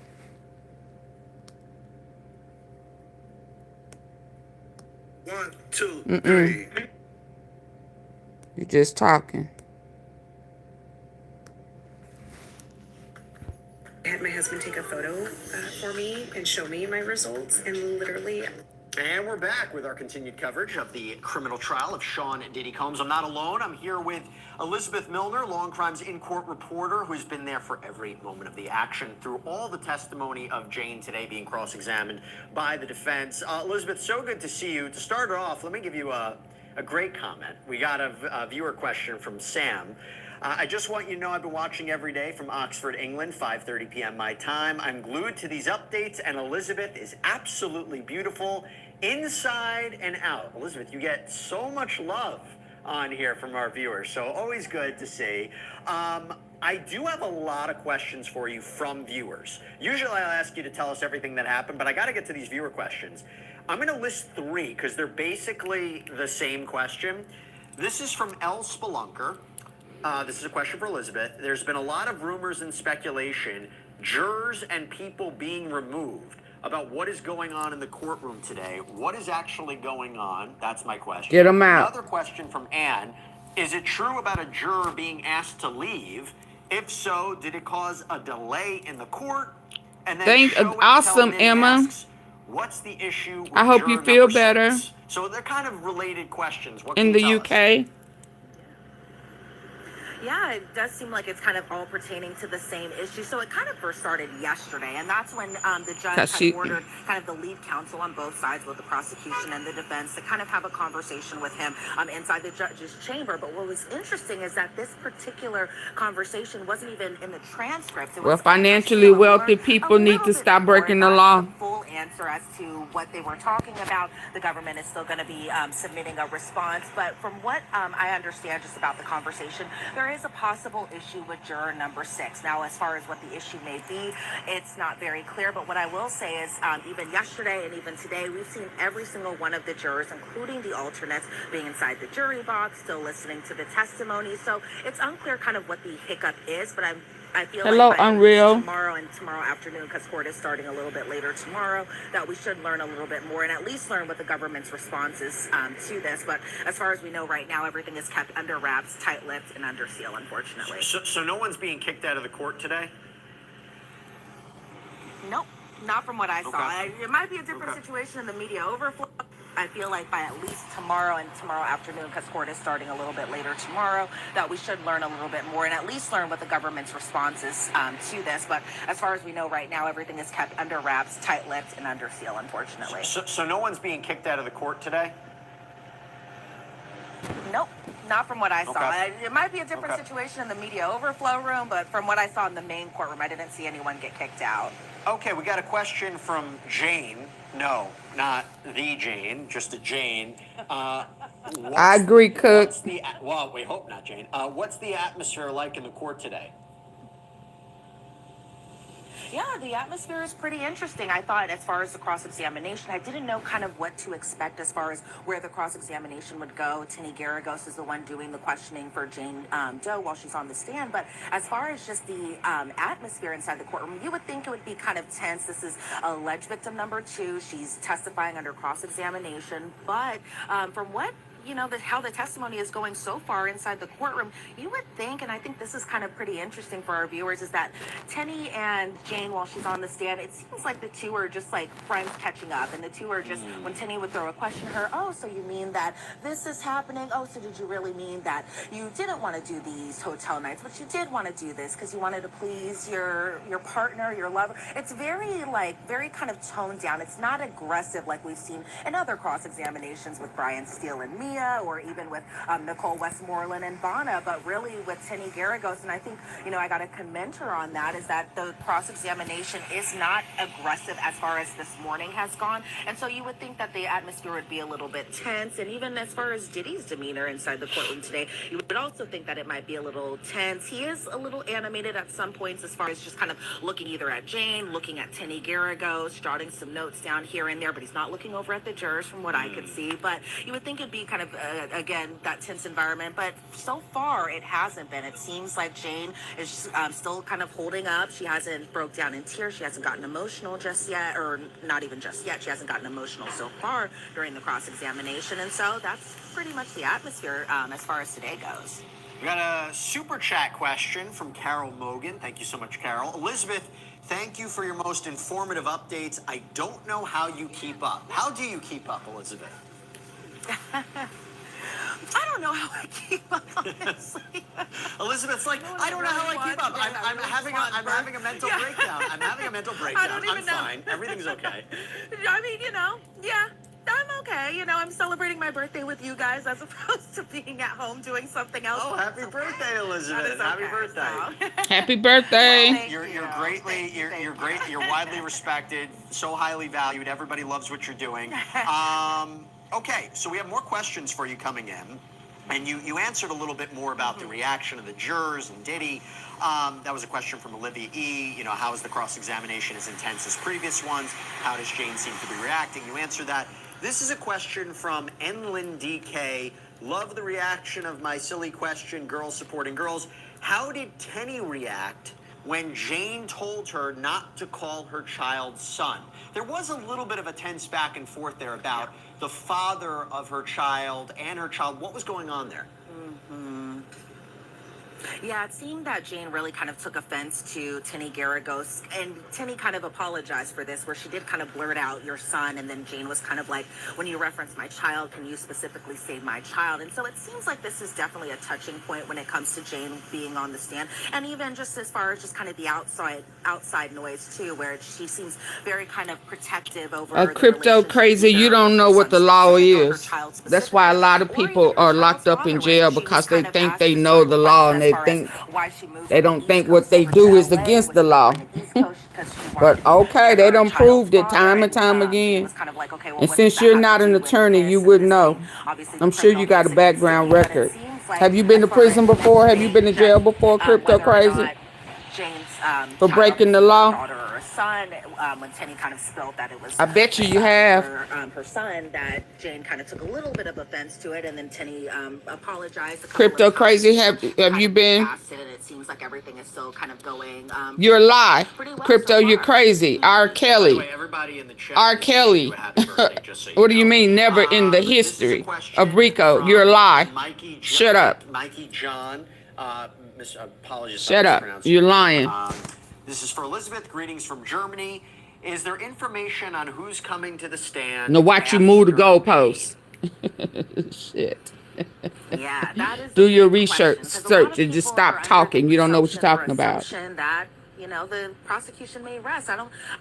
One, two, three. You're just talking. I had my husband take a photo for me and show me my results, and literally. And we're back with our continued coverage of the criminal trial of Sean Diddy Combs. I'm not alone. I'm here with Elizabeth Milner, Long Crimes in Court reporter, who's been there for every moment of the action through all the testimony of Jane today being cross-examined by the defense. Elizabeth, so good to see you. To start it off, let me give you a great comment. We got a viewer question from Sam. I just want you to know I've been watching every day from Oxford, England, 5:30 p.m. my time. I'm glued to these updates, and Elizabeth is absolutely beautiful inside and out. Elizabeth, you get so much love on here from our viewers, so always good to see. I do have a lot of questions for you from viewers. Usually I'll ask you to tell us everything that happened, but I got to get to these viewer questions. I'm going to list 3 because they're basically the same question. This is from L. Spelunker. This is a question for Elizabeth. There's been a lot of rumors and speculation, jurors and people being removed, about what is going on in the courtroom today. What is actually going on? That's my question. Get them out. Another question from Anne. Is it true about a juror being asked to leave? If so, did it cause a delay in the court? And then awesome, Emma. Asks, what's the issue with I hope you feel better. 6? So they're kind of related questions. What In can the you tell us? UK? Yeah, it does seem like it's kind of all pertaining to the same issue. So it kind of first started yesterday, and that's when the judge had ordered kind of the lead counsel on both sides, both the prosecution and the defense, to kind of have a conversation with him inside the judge's chamber. But what was interesting is that this particular conversation wasn't even in the transcripts. Well, financially wealthy people need to stop breaking the law. The full answer as to what they were talking about. The government is still going to be submitting a response. But from what I understand just about the conversation, there is a possible issue with juror number 6. Now, as far as what the issue may be, it's not very clear. But what I will say is even yesterday and even today, we've seen every single one of the jurors, including the alternates, being inside the jury box, still listening to the testimony. So it's unclear kind of what the hiccup is, but I feel like by Unreal. tomorrow and tomorrow afternoon, because court is starting a little bit later tomorrow, that we should learn a little bit more and at least learn what the government's response is to this. But as far as we know right now, everything is kept under wraps, tight-lipped, and under seal, unfortunately. So no one's being kicked out of the court today? Nope, not from what I saw. Okay. It might be a different situation in the media overflow. I feel like by at least tomorrow and tomorrow afternoon, because court is starting a little bit later tomorrow, that we should learn a little bit more and at least learn what the government's response is to this. But as far as we know right now, everything is kept under wraps, tight-lipped, and under seal, unfortunately. So no one's being kicked out of the court today? Nope, not from what I saw. Okay. It might be a different situation in the media overflow room, but from what I saw in the main courtroom, I didn't see anyone get kicked out. Okay, we got a question from Jane. No, not the Jane, just a Jane. I agree, Cook. Well, we hope not, Jane. What's the atmosphere like in the court today? Yeah, the atmosphere is pretty interesting. I thought, as far as the cross-examination, I didn't know kind of what to expect as far as where the cross-examination would go. Tinny Garagos is the one doing the questioning for Jane Doe while she's on the stand. But as far as just the atmosphere inside the courtroom, you would think it would be kind of tense. This is alleged victim number 2. She's testifying under cross-examination. But from what how the testimony is going so far inside the courtroom, you would think, and I think this is kind of pretty interesting for our viewers, is that Tinny and Jane, while she's on the stand, it seems like the two are just like friends catching up, and the two are just, when Tinny would throw a question at her, oh, so you mean that this is happening? Oh, so did you really mean that you didn't want to do these hotel nights, but you did want to do this because you wanted to please your partner, your lover? It's very kind of toned down. It's not aggressive like we've seen in other cross-examinations with Brian Steele and Mia, or even with Nicole Westmoreland and Vanna, but really with Tinny Garagos. And I think, I got to commend her on that, is that the cross-examination is not aggressive as far as this morning has gone. And so you would think that the atmosphere would be a little bit tense. And even as far as Diddy's demeanor inside the courtroom today, you would also think that it might be a little tense. He is a little animated at some points as far as just kind of looking either at Jane, looking at Tinny Garagos, jotting some notes down here and there, but he's not looking over at the jurors from what I could see. But you would think it'd be kind of, again, that tense environment. But so far, it hasn't been. It seems like Jane is still kind of holding up. She hasn't broke down in tears. She hasn't gotten emotional just yet, or not even just yet. She hasn't gotten emotional so far during the cross-examination. And so that's pretty much the atmosphere as far as today goes. We got a super chat question from Carol Mogan. Thank you so much, Carol. Elizabeth, thank you for your most informative updates. I don't know how you keep up. How do you keep up, Elizabeth? I don't know how I keep up, honestly. Elizabeth's like, I don't know how I keep up. I'm having a mental breakdown. I'm having a mental breakdown. I'm fine. Everything's okay. I mean, yeah. I'm okay. I'm celebrating my birthday with you guys as opposed to being at home doing something else. Oh, happy birthday, Elizabeth. Happy birthday. So. Happy birthday. Well, you're great. You're widely respected, so highly valued. Everybody loves what you're doing. Okay, so we have more questions for you coming in. And you answered a little bit more about the reaction of the jurors and Diddy. That was a question from Olivia E. How is the cross-examination as intense as previous ones? How does Jane seem to be reacting? You answered that. This is a question from Enlin DK. Love the reaction of my silly question, girls supporting girls. How did Tenny react when Jane told her not to call her child son? There was a little bit of a tense back and forth there about the father of her child and her child. What was going on there? Yeah, it seemed that Jane really kind of took offense to Tinny Garagos, and Tinny kind of apologized for this, where she did kind of blurt out your son, and then Jane was kind of like, when you reference my child, can you specifically say my child? And so it seems like this is definitely a touching point when it comes to Jane being on the stand, and even just as far as just kind of the outside noise too, where she seems very kind of protective over A crypto crazy, you don't know what the law is. That's why a lot of people are locked up in jail, because they think they know the law, and they don't think what they do is against the law. But okay, they done proved it time and time again. And since you're not an attorney, you wouldn't know. I'm sure you got a background record. Have you been to prison before? Have you been to jail before, crypto crazy? For breaking the law? Son, when Tinny kind of spilled that it was, I bet you have. Her son, that Jane kind of took a little bit of offense to it, and then Tinny apologized. Crypto crazy, have you been? And it seems like everything is still kind of going. You're a lie. Well Crypto, you're crazy. R. Kelly. Everybody in the chat, R. Kelly. What do you mean? Never in the history of RICO. You're a lie. Shut up. Mikey John. Apologies. Shut up. You're lying. This is for Elizabeth. Greetings from Germany. Is there information on who's coming to the stand? Now watch you move the goalposts. Shit. Yeah, that is do your research, search, and just stop talking. You don't know what you're talking about. That, the prosecution may rest.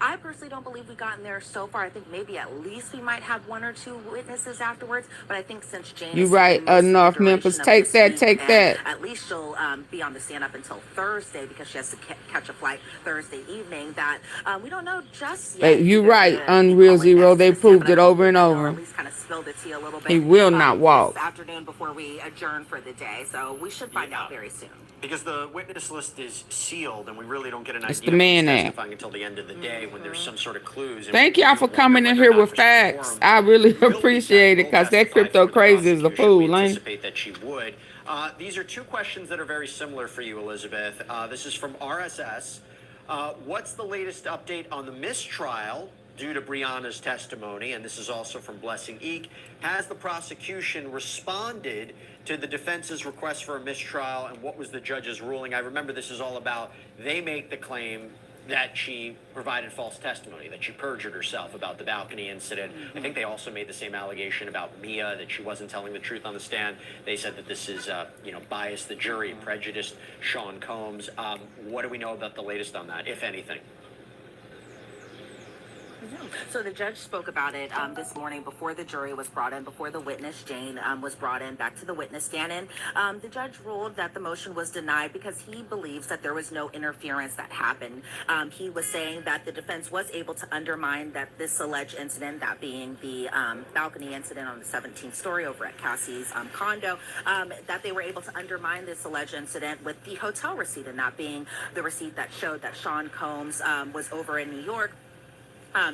I personally don't believe we've gotten there so far. I think maybe at least we might have 1 or 2 witnesses afterwards. But I think since Jane, you right enough, Memphis. Take that. At least she'll be on the stand up until Thursday, because she has to catch a flight Thursday evening. That we don't know just yet. You're right, Unreal Zero. They proved it over and over. At least kind of spilled the tea a little bit. He will not walk. This afternoon before we adjourn for the day. So we should find out very soon. Because the witness list is sealed, and we really don't get get an It's idea the Mann who's Act. testifying until the end of the day when there's some sort of clues. And Thank we y'all do for wonder coming in whether or here not with Christina facts. Corum I really will be appreciate it, will because that testify crypto for the crazy is a prosecution. We fool, ain't it? anticipate that she would. These are two questions that are very similar for you, Elizabeth. This is from RSS. What's the latest update on the mistrial due to Breonna's testimony? And this is also from Blessing Eek. Has the prosecution responded to the defense's request for a mistrial, and what was the judge's ruling? I remember this is all about, they make the claim that she provided false testimony, that she perjured herself about the balcony incident. I think they also made the same allegation about Mia, that she wasn't telling the truth on the stand. They said that this is, biased the jury, prejudiced Sean Combs. What do we know about the latest on that, if anything? So the judge spoke about it this morning before the jury was brought in, before the witness, Jane, was brought in back to the witness stand. And the judge ruled that the motion was denied because he believes that there was no interference that happened. He was saying that the defense was able to undermine that this alleged incident, that being the balcony incident on the 17th story over at Cassie's condo, that they were able to undermine this alleged incident with the hotel receipt, and that being the receipt that showed that Sean Combs was over in New York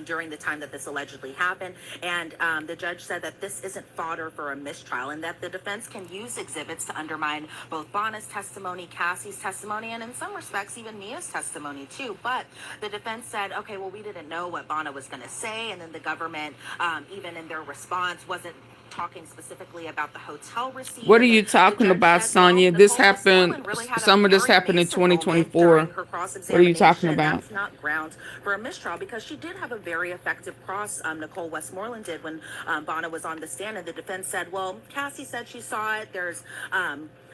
during the time that this allegedly happened. And the judge said that this isn't fodder for a mistrial, and that the defense can use exhibits to undermine both Bonna's testimony, Cassie's testimony, and in some respects even Mia's testimony too. But the defense said, okay, well, we didn't know what Bonna was going to say, and then the government, even in their response, wasn't talking specifically about the hotel receipt. What are you talking about, Sonia? This happened, some of this happened in 2024. What are you talking about? That's not grounds for a mistrial, because she did have a very effective cross, Nicole Westmoreland did, when Bonna was on the stand, and the defense said, well, Cassie said she saw it.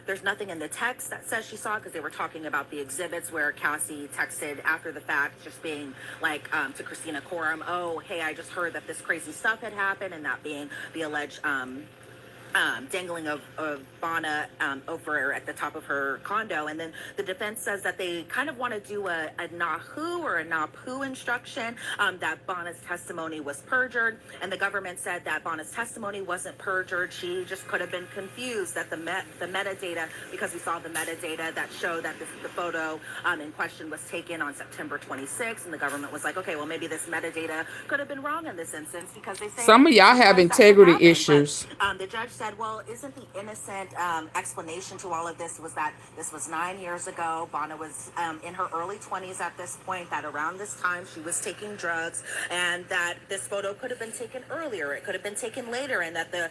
There's nothing in the text that says she saw it, because they were talking about the exhibits where Cassie texted after the fact, just being like to Christina Corum, oh, hey, I just heard that this crazy stuff had happened, and that being the alleged dangling of Bonna over at the top of her condo. And then the defense says that they kind of want to do a Nahu or a Napu instruction, that Bonna's testimony was perjured. And the government said that Bonna's testimony wasn't perjured. She just could have been confused, that the metadata, because we saw the metadata that showed that the photo in question was taken on September 26th. And the government was like, okay, well, maybe this metadata could have been wrong in this instance, because they say some of y'all have integrity issues. But, the judge said, well, isn't the innocent explanation to all of this was that this was 9 years ago. Bonna was in her early 20s at this point, that around this time she was taking drugs, and that this photo could have been taken earlier, it could have been taken later, and that the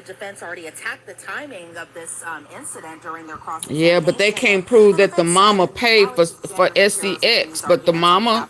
defense already attacked the timing of this incident during their cross-examination. Yeah, but they can't prove that the mama paid for S3X, but the mama,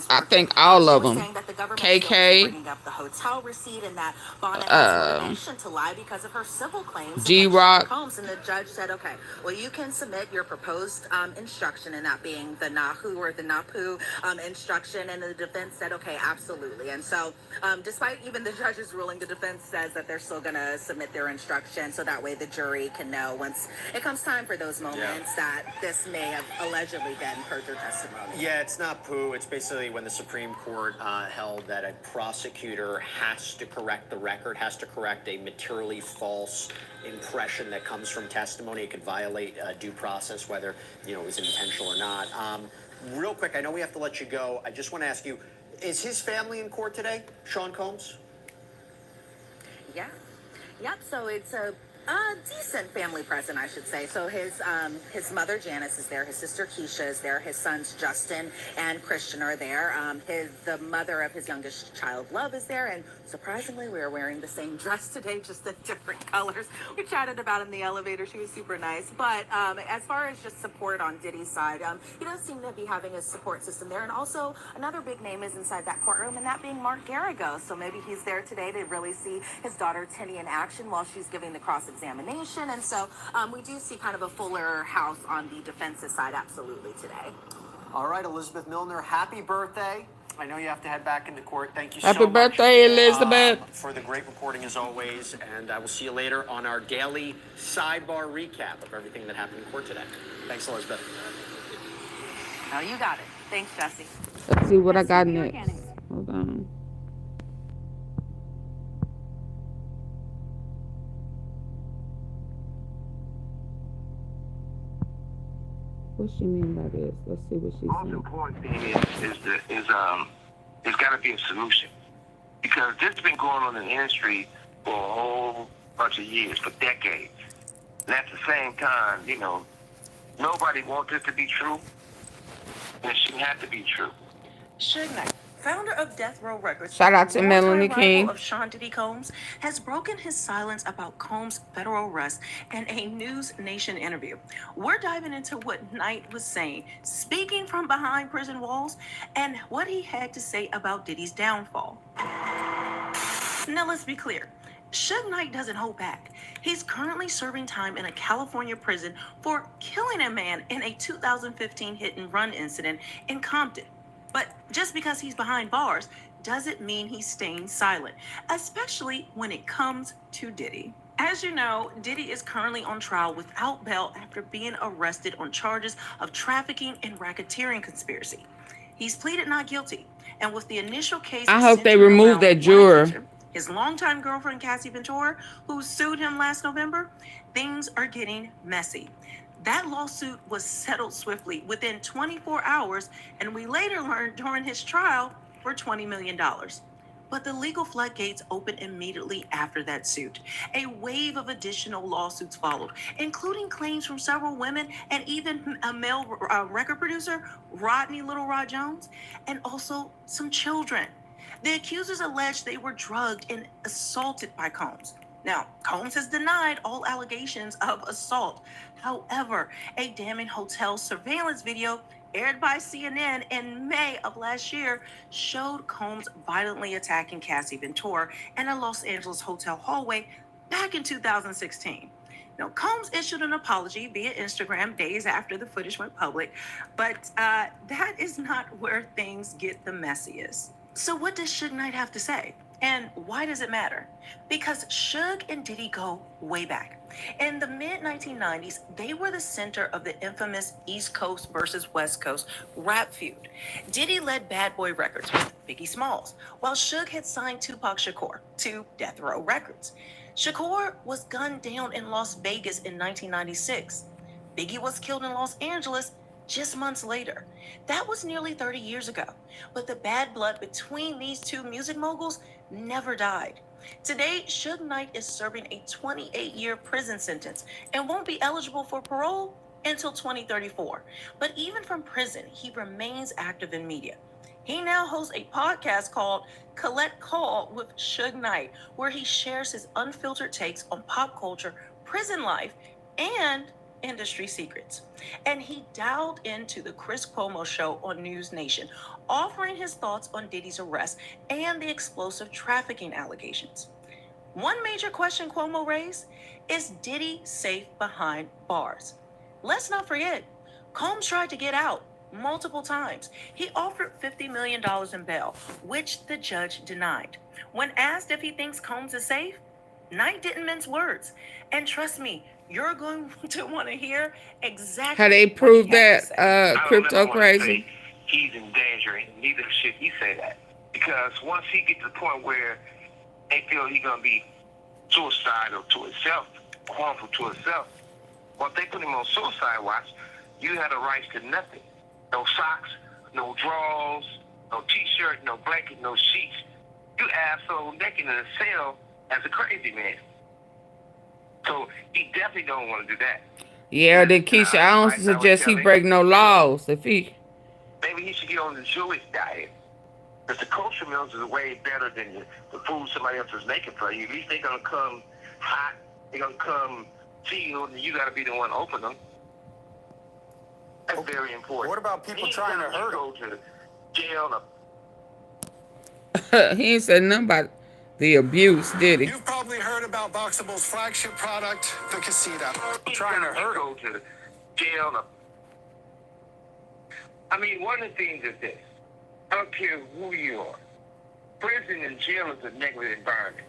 I think all of them, KK, bringing up the hotel receipt, and that Bonna has motivation to lie because of her civil claims G-Rock. Combs. And the judge said, okay, well, you can submit your proposed instruction, and that being the Nahu or the Napu instruction. And the defense said, okay, absolutely. And so despite even the judge's ruling, the defense says that they're still going to submit their instruction, so that way the jury can know once it comes time for those moments that this may have allegedly been perjured testimony. Yeah, it's not poo. It's basically when the Supreme Court held that a prosecutor has to correct the record, has to correct a materially false impression that comes from testimony. It could violate due process, whether it was intentional or not. Real quick, I know we have to let you go. I just want to ask you, is his family in court today, Sean Combs? Yeah. Yep. So it's a decent family present, I should say. So his mother Janice is there, his sister Keisha is there, his sons Justin and Christian are there. The mother of his youngest child, Love, is there, and surprisingly, we are wearing the same dress today, just in different colors. We chatted about it in the elevator. She was super nice. But as far as just support on Diddy's side, he does seem to be having a support system there. And also, another big name is inside that courtroom, and that being Mark Garrigo. So maybe he's there today to really see his daughter Tinny in action while she's giving the cross-examination. And so we do see kind of a fuller house on the defense's side, absolutely, today. All right, Elizabeth Milner, happy birthday. I know you have to head back into court. Thank you so much. Happy birthday, Elizabeth. For the great reporting as always. And I will see you later on our daily sidebar recap of everything that happened in court today. Thanks, Elizabeth. Oh, you got it. Thanks, Jesse. Let's see what I got next. Hold on. What she mean by this? Let's see what she's Most saying. important thing there's got to be a solution, because this has been going on in the industry for a whole bunch of years, for decades. And at the same time, you know, nobody wants it to be true, and it shouldn't have to be true. Suge Knight, founder of Death Row Records, Shout out to Melanie rival King. of Sean Diddy Combs, has broken his silence about Combs' federal arrest in a News Nation interview. We're diving into what Knight was saying, speaking from behind prison walls, and what he had to say about Diddy's downfall. Now let's be clear. Suge Knight doesn't hold back. He's currently serving time in a California prison for killing a man in a 2015 hit-and-run incident in Compton. But just because he's behind bars doesn't mean he's staying silent, especially when it comes to Diddy. As you know, Diddy is currently on trial without bail after being arrested on charges of trafficking and racketeering conspiracy. He's pleaded not guilty, and with the initial case, I hope they centering remove around that one juror. accused, his longtime girlfriend Cassie Ventura, who sued him last November, things are getting messy. That lawsuit was settled swiftly within 24 hours, and we later learned during his trial for $20 million. But the legal floodgates opened immediately after that suit. A wave of additional lawsuits followed, including claims from several women and even a male record producer, Rodney Little Rod Jones, and also some children. The accusers alleged they were drugged and assaulted by Combs. Now, Combs has denied all allegations of assault. However, a damning hotel surveillance video aired by CNN in May of last year showed Combs violently attacking Cassie Ventura in a Los Angeles hotel hallway back in 2016. Now, Combs issued an apology via Instagram days after the footage went public, but that is not where things get the messiest. So what does Suge Knight have to say? And why does it matter? Because Suge and Diddy go way back. In the mid-1990s, they were the center of the infamous East Coast versus West Coast rap feud. Diddy led Bad Boy Records with Biggie Smalls, while Suge had signed Tupac Shakur to Death Row Records. Shakur was gunned down in Las Vegas in 1996. Biggie was killed in Los Angeles just months later. That was nearly 30 years ago, but the bad blood between these two music moguls never died. Today, Suge Knight is serving a 28-year prison sentence and won't be eligible for parole until 2034. But even from prison, he remains active in media. He now hosts a podcast called Collect Call with Suge Knight, where he shares his unfiltered takes on pop culture, prison life, and industry secrets. And he dialed into the Chris Cuomo show on News Nation, offering his thoughts on Diddy's arrest and the explosive trafficking allegations. One major question Cuomo raised is Diddy safe behind bars? Let's not forget, Combs tried to get out multiple times. He offered $50 million in bail, which the judge denied. When asked if he thinks Combs is safe, Knight didn't mince words. And trust me, you're going to want to hear exactly how they proved that crypto crazy. He's in danger, and neither should he say that. Because once he gets to the point where they feel he's going to be suicidal to himself, harmful to himself, once they put him on suicide watch, you have the rights to nothing. No socks, no drawers, no t-shirt, no blanket, no sheets. You asshole naked in a cell as a crazy man. So he definitely don't want to do that. Yeah, then Keisha, I don't suggest he break no laws. If he... Maybe he should get on the Jewish diet. Because the kosher meals is way better than the food somebody else is making for you. At least they're going to come hot. They're going to come sealed, and you got to be the one to open them. That's very important. What about people trying to hurt go to jail? He ain't said nothing about the abuse, did he? You've probably heard about Boxable's flagship product, the Casita. Trying to hurt go to jail. I mean, one of the things is this. I don't care who you are. Prison and jail is a negative environment.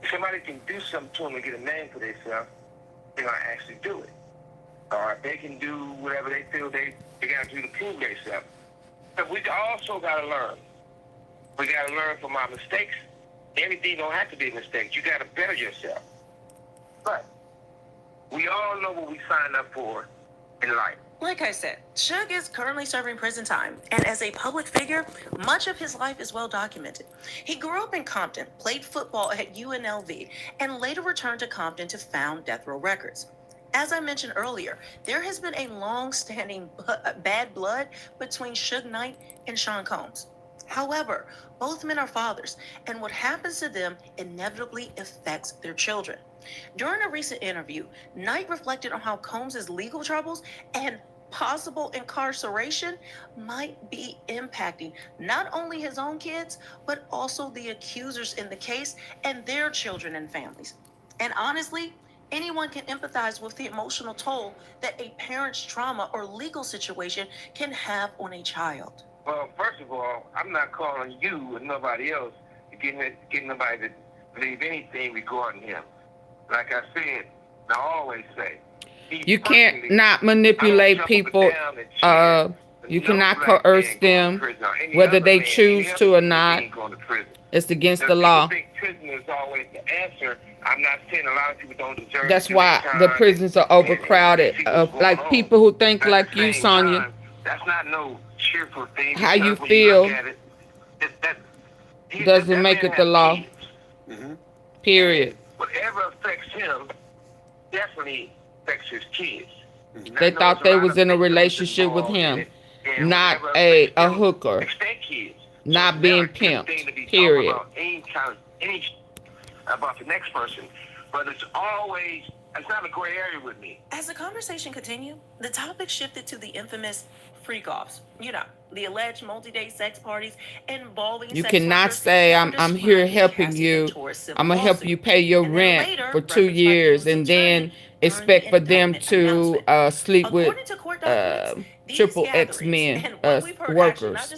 If somebody can do something to them and get a name for themselves, they're going to actually do it. Or they can do whatever they feel they got to do to prove themselves. But we also got to learn. We got to learn from our mistakes. Everything don't have to be a mistake. You got to better yourself. But we all know what we signed up for in life. Like I said, Suge is currently serving prison time, and as a public figure, much of his life is well documented. He grew up in Compton, played football at UNLV, and later returned to Compton to found Death Row Records. As I mentioned earlier, there has been a long-standing bad blood between Suge Knight and Sean Combs. However, both men are fathers, and what happens to them inevitably affects their children. During a recent interview, Knight reflected on how Combs' legal troubles and possible incarceration might be impacting not only his own kids, but also the accusers in the case and their children and families. And honestly, anyone can empathize with the emotional toll that a parent's trauma or legal situation can have on a child. Well, first of all, I'm not calling you or nobody else to get nobody to believe anything regarding him. Like I said, and I always say, you can't not manipulate people. You cannot coerce them, whether they choose to or not. It's against the law. Prison is always the answer. I'm not saying a lot of people don't deserve. That's why the prisons are overcrowded. Like people who think like you, Sonya. That's not no cheerful thing. How you feel doesn't make it the law. Period. Whatever affects him definitely affects his kids. They thought they was in a relationship with him, not a hooker, not being pimped. Period. About the next person, but it's not a gray area with me. As the conversation continued, the topic shifted to the infamous freak-offs. You know, the alleged multi-day sex parties involving you sex cannot workers say and I'm here helping you. I'm gonna help you pay your rent for 2 years and then expect for them to sleep with triple X men workers.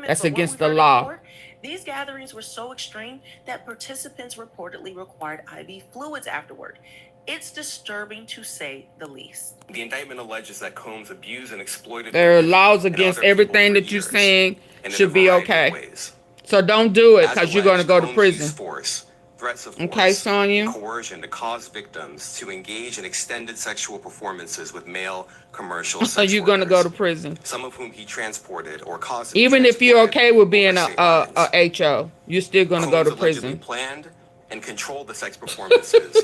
That's against the law. These gatherings were so extreme that participants reportedly required IV fluids afterward. It's disturbing to say the least. The indictment alleges that Combs abused and exploited. There are laws against everything that you're saying should be okay. So don't do it because you're going to go to prison. Force, threats of force, okay, Sonya? Coercion to cause victims to engage in extended sexual performances with male commercial So sex you're going to workers, go to prison. some of whom he transported or caused. Even if you're okay with being a HO, you're still going to go to prison. Planned and controlled the sex performances,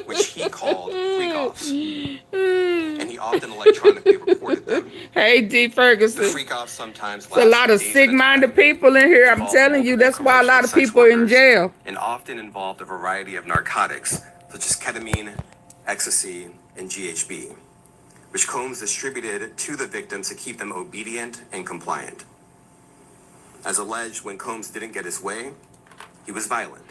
which he called freak-offs. And he often electronically reported them. Hey, D. Ferguson. The freak-offs sometimes There's a lot of sick-minded people in here. I'm telling you, that's why a lot of people are in jail. And often involved a variety of narcotics, such as ketamine, ecstasy, and GHB, which Combs distributed to the victims to keep them obedient and compliant. As alleged, when Combs didn't get his way, he was violent,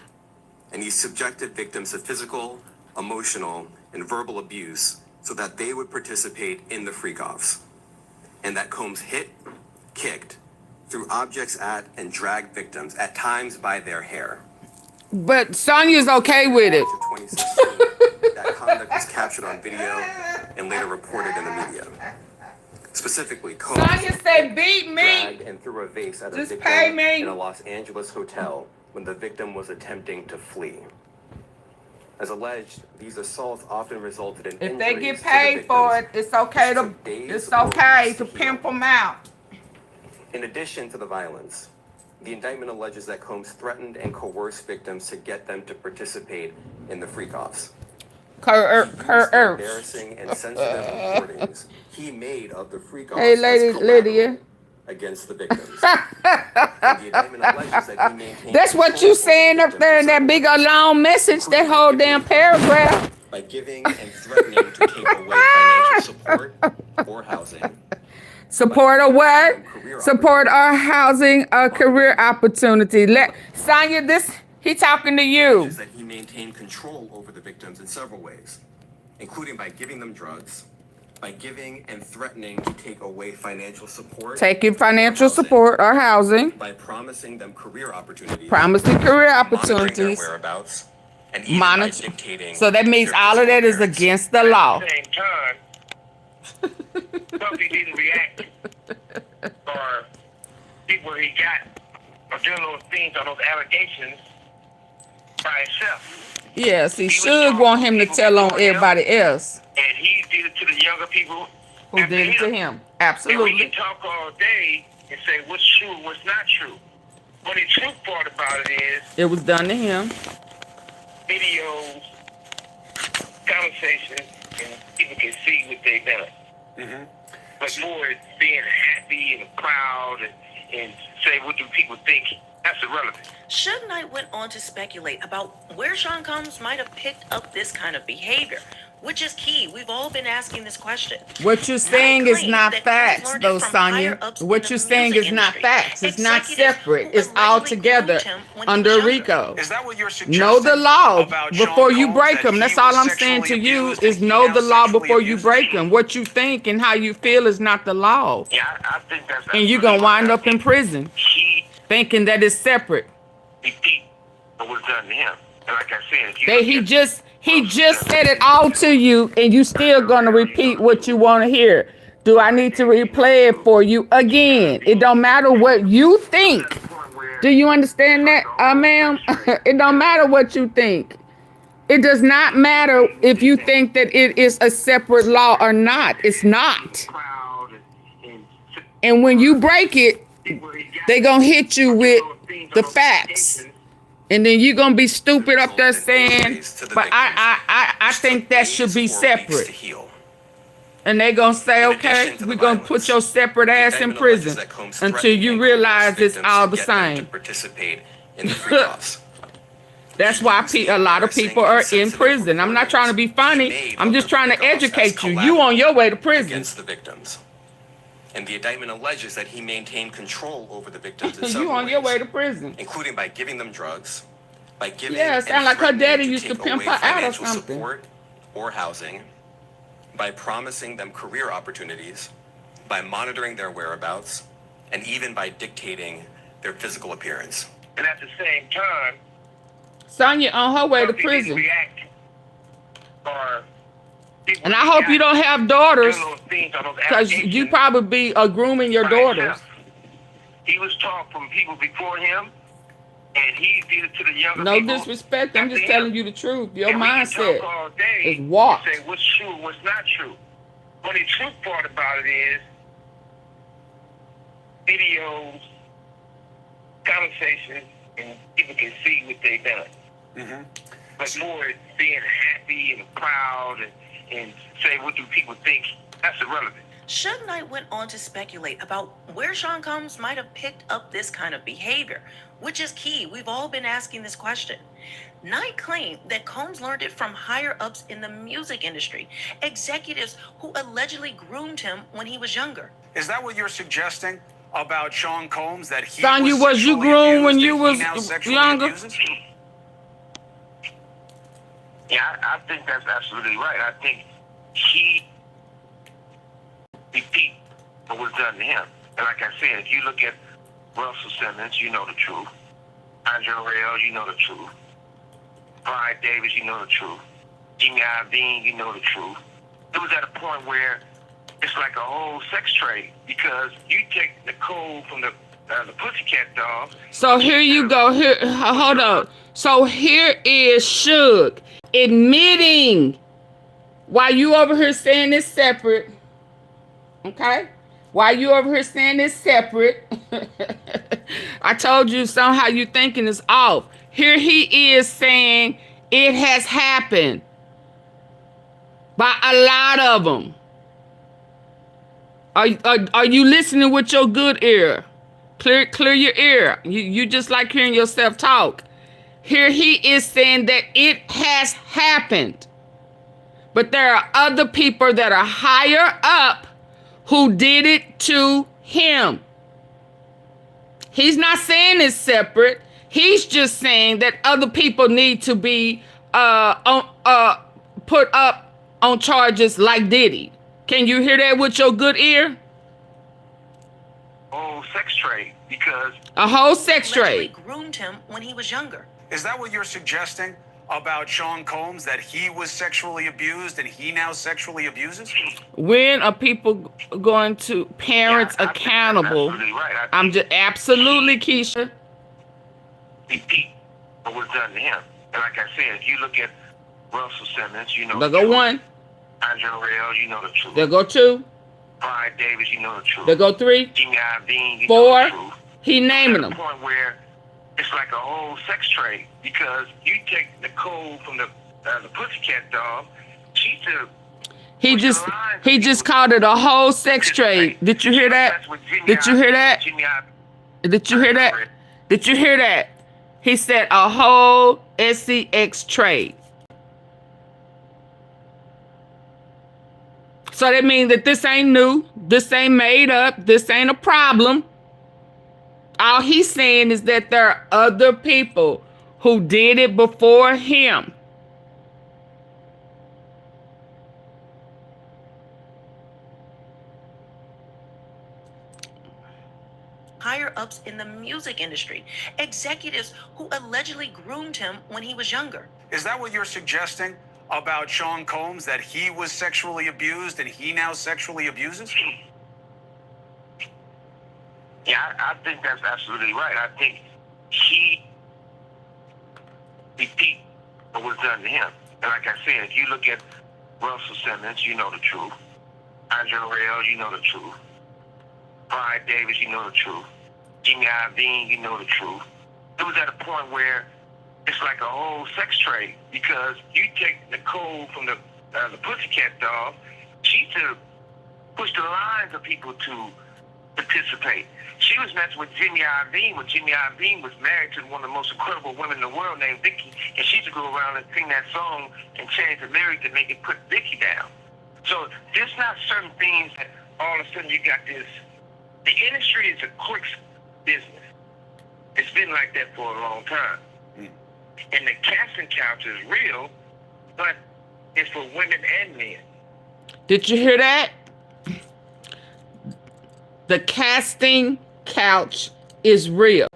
and he subjected victims to physical, emotional, and verbal abuse so that they would participate in the freak-offs, and that Combs hit, kicked, threw objects at, and dragged victims, at times by their hair. But Sonya's okay with it. That conduct was captured on video and later reported in the media. Specifically, Combs Sonya said, beat me. dragged and threw a vase at a Just victim pay me. in a Los Angeles hotel when the victim was attempting to flee. As alleged, these assaults often resulted in If they injuries get to the paid for it, victims, it's okay to pimp them out. In addition to the violence, the indictment alleges that Combs threatened and coerced victims to get them to participate in the freak-offs. Embarrassing and sensitive recordings he made of the freak-offs. Hey, lady Lydia. Against the victims. The indictment alleges that he maintained That's what you control saying over up there in that big old long message, that whole damn paragraph. by giving and threatening to take away financial support or housing. Support or what? Support our housing, career opportunity. Sonya, he talking to you. Is that he maintained control over the victims in several ways, including by giving them drugs, by giving and threatening to take away financial support. Taking financial support or housing. By promising them career opportunities. Promising career Monitoring their opportunities. whereabouts. And even by dictating So that means their all of that is appearance. against the law. At the same time, something didn't react, or people he got are doing those things or those allegations by himself. Yeah, see, Suge want him to tell on everybody else. And he did it to the younger people who did it to him. Absolutely. And we can talk all day and say what's true, what's not true. But the truth part about it is it was done to him. Videos, conversations, and people can see what they've done. Mm-hmm. But for it being happy and proud and say what do people think, that's irrelevant. Suge Knight went on to speculate about where Sean Combs might have picked up this kind of behavior, which is key. We've all been asking this question. What you're saying is not facts, though, Sonya. What you're saying is not facts. It's not separate. It's all together under RICO. Is that what you're suggesting? Know the law before you break them. That's all I'm saying to you is know the law before you break them. What you think and how you feel is not the law. Yeah, I think that's... And you're going to wind up in prison thinking that it's separate. Repeat what was done to him. And like I said, if you he just said it all to you, and you still gonna repeat what you want to hear. Do I need to replay it for you again? It don't matter what you think. Do you understand that, ma'am? It don't matter what you think. It does not matter if you think that it is a separate law or not. It's not. And when you break it, they gonna hit you with the facts. And then you're going to be stupid up there saying, but I think that should be separate. And they're going to say, okay, we're going to put your separate ass in prison until you realize it's all the same. That's why a lot of people are in prison. I'm not trying to be funny. I'm just trying to educate you. You on your way to prison. Against the victims. And the indictment alleges that he maintained control over the victims in some you on ways, your way to prison, including by giving them drugs, by giving it sounds like her daddy used to pimp her out or something, support or housing, by promising them career opportunities, by monitoring their whereabouts, and even by dictating their physical appearance. And at the same time, Sonya on her way to prison. And I hope you don't have daughters, because you probably be grooming your daughters. He was taught from people before him, and he did it to the younger people. No disrespect, I'm just telling you the truth. Your mindset is warped. Say what's true, what's not true. But the truth part about it is videos, conversations, and people can see what they've done. Mm-hmm. But for it being happy and proud and say what do people think, that's irrelevant. Suge Knight went on to speculate about where Sean Combs might have picked up this kind of behavior, which is key. We've all been asking this question. Knight claimed that Combs learned it from higher-ups in the music industry, executives who allegedly groomed him when he was younger. Is that what you're suggesting about Sean Combs, that he Sonya, was you groomed when you was younger? Yeah, I think that's absolutely right. I think he repeat what was done to him. And like I said, if you look at Russell Simmons, you know the truth. Andre Rail, you know the truth. Brian Davis, you know the truth. Jimmy Iovine, you know the truth. It was at a point where it's like a whole sex trade, because you take the code from the Pussycat Dolls. So here you go. Here, hold on. So here is Suge admitting, while you over here saying it's separate, okay? While you over here saying it's separate, I told you somehow you thinking is off. Here he is saying it has happened by a lot of them. Are you listening with your good ear? Clear your ear. You just like hearing yourself talk. Here he is saying that it has happened. But there are other people that are higher up who did it to him. He's not saying it's separate. He's just saying that other people need to be put up on charges like Diddy. Can you hear that with your good ear? Oh, sex trade, because a whole sex trade. Groomed him when he was younger. Is that what you're suggesting about Sean Combs, that he was sexually abused and he now sexually abuses? When are people going to parents accountable? Right. I'm just absolutely, Keisha. Repeat what was done to him. And like I said, if you look at Russell Simmons, you know there go one. Andre Rail, you know the truth. There go two. Brian Davis, you know the truth. There go 3. Jimmy Iovine, you 4. know the truth. He naming them. To the point where it's like a whole sex trade, because you take Nicole from the Pussycat Doll, she's the He just called it a whole sex trade. Did you hear that? Did you hear that? Did you hear that? Did you hear that? He said a whole S3X trade. So that means that this ain't new. This ain't made up. This ain't a problem. All he's saying is that there are other people who did it before him. Higher ups in the music industry, executives who allegedly groomed him when he was younger. Is that what you're suggesting about Sean Combs, that he was sexually abused and he now sexually abuses? Yeah, I think that's absolutely right. I think he repeat what was done to him. And like I said, if you look at Russell Simmons, you know the truth. Andre Rail, you know the truth. Brian Davis, you know the truth. Jimmy Iovine, you know the truth. It was at a point where it's like a whole sex trade, because you take Nicole from the Pussycat Doll, she to push the lines of people to participate. She was messing with Jimmy Iovine when Jimmy Iovine was married to one of the most incredible women in the world named Vicky, and she used to go around and sing that song and change the lyrics to make it put Vicky down. So there's not certain things that all of a sudden you got this. The industry is a quick business. It's been like that for a long time. And the casting couch is real, but it's for women and men. Did you hear that? The casting couch is real.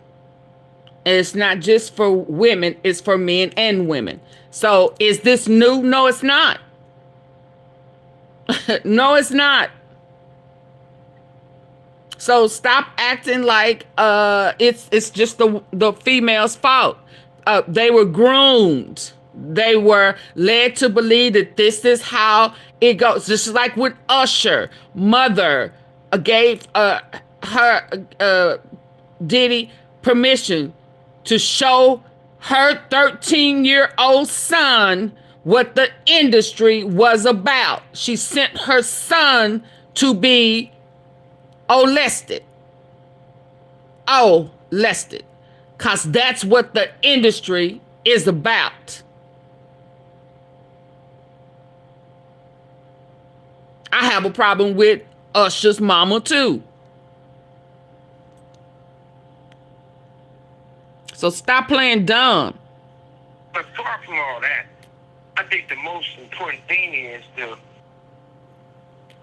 And it's not just for women, it's for men and women. So is this new? No, it's not. No, it's not. So stop acting like it's just the female's fault. They were groomed. They were led to believe that this is how it goes. Just like with Usher, mother gave her Diddy permission to show her 13-year-old son what the industry was about. She sent her son to be molested. Because that's what the industry is about. I have a problem with Usher's mama too. So stop playing dumb. But far from all that, I think the most important thing is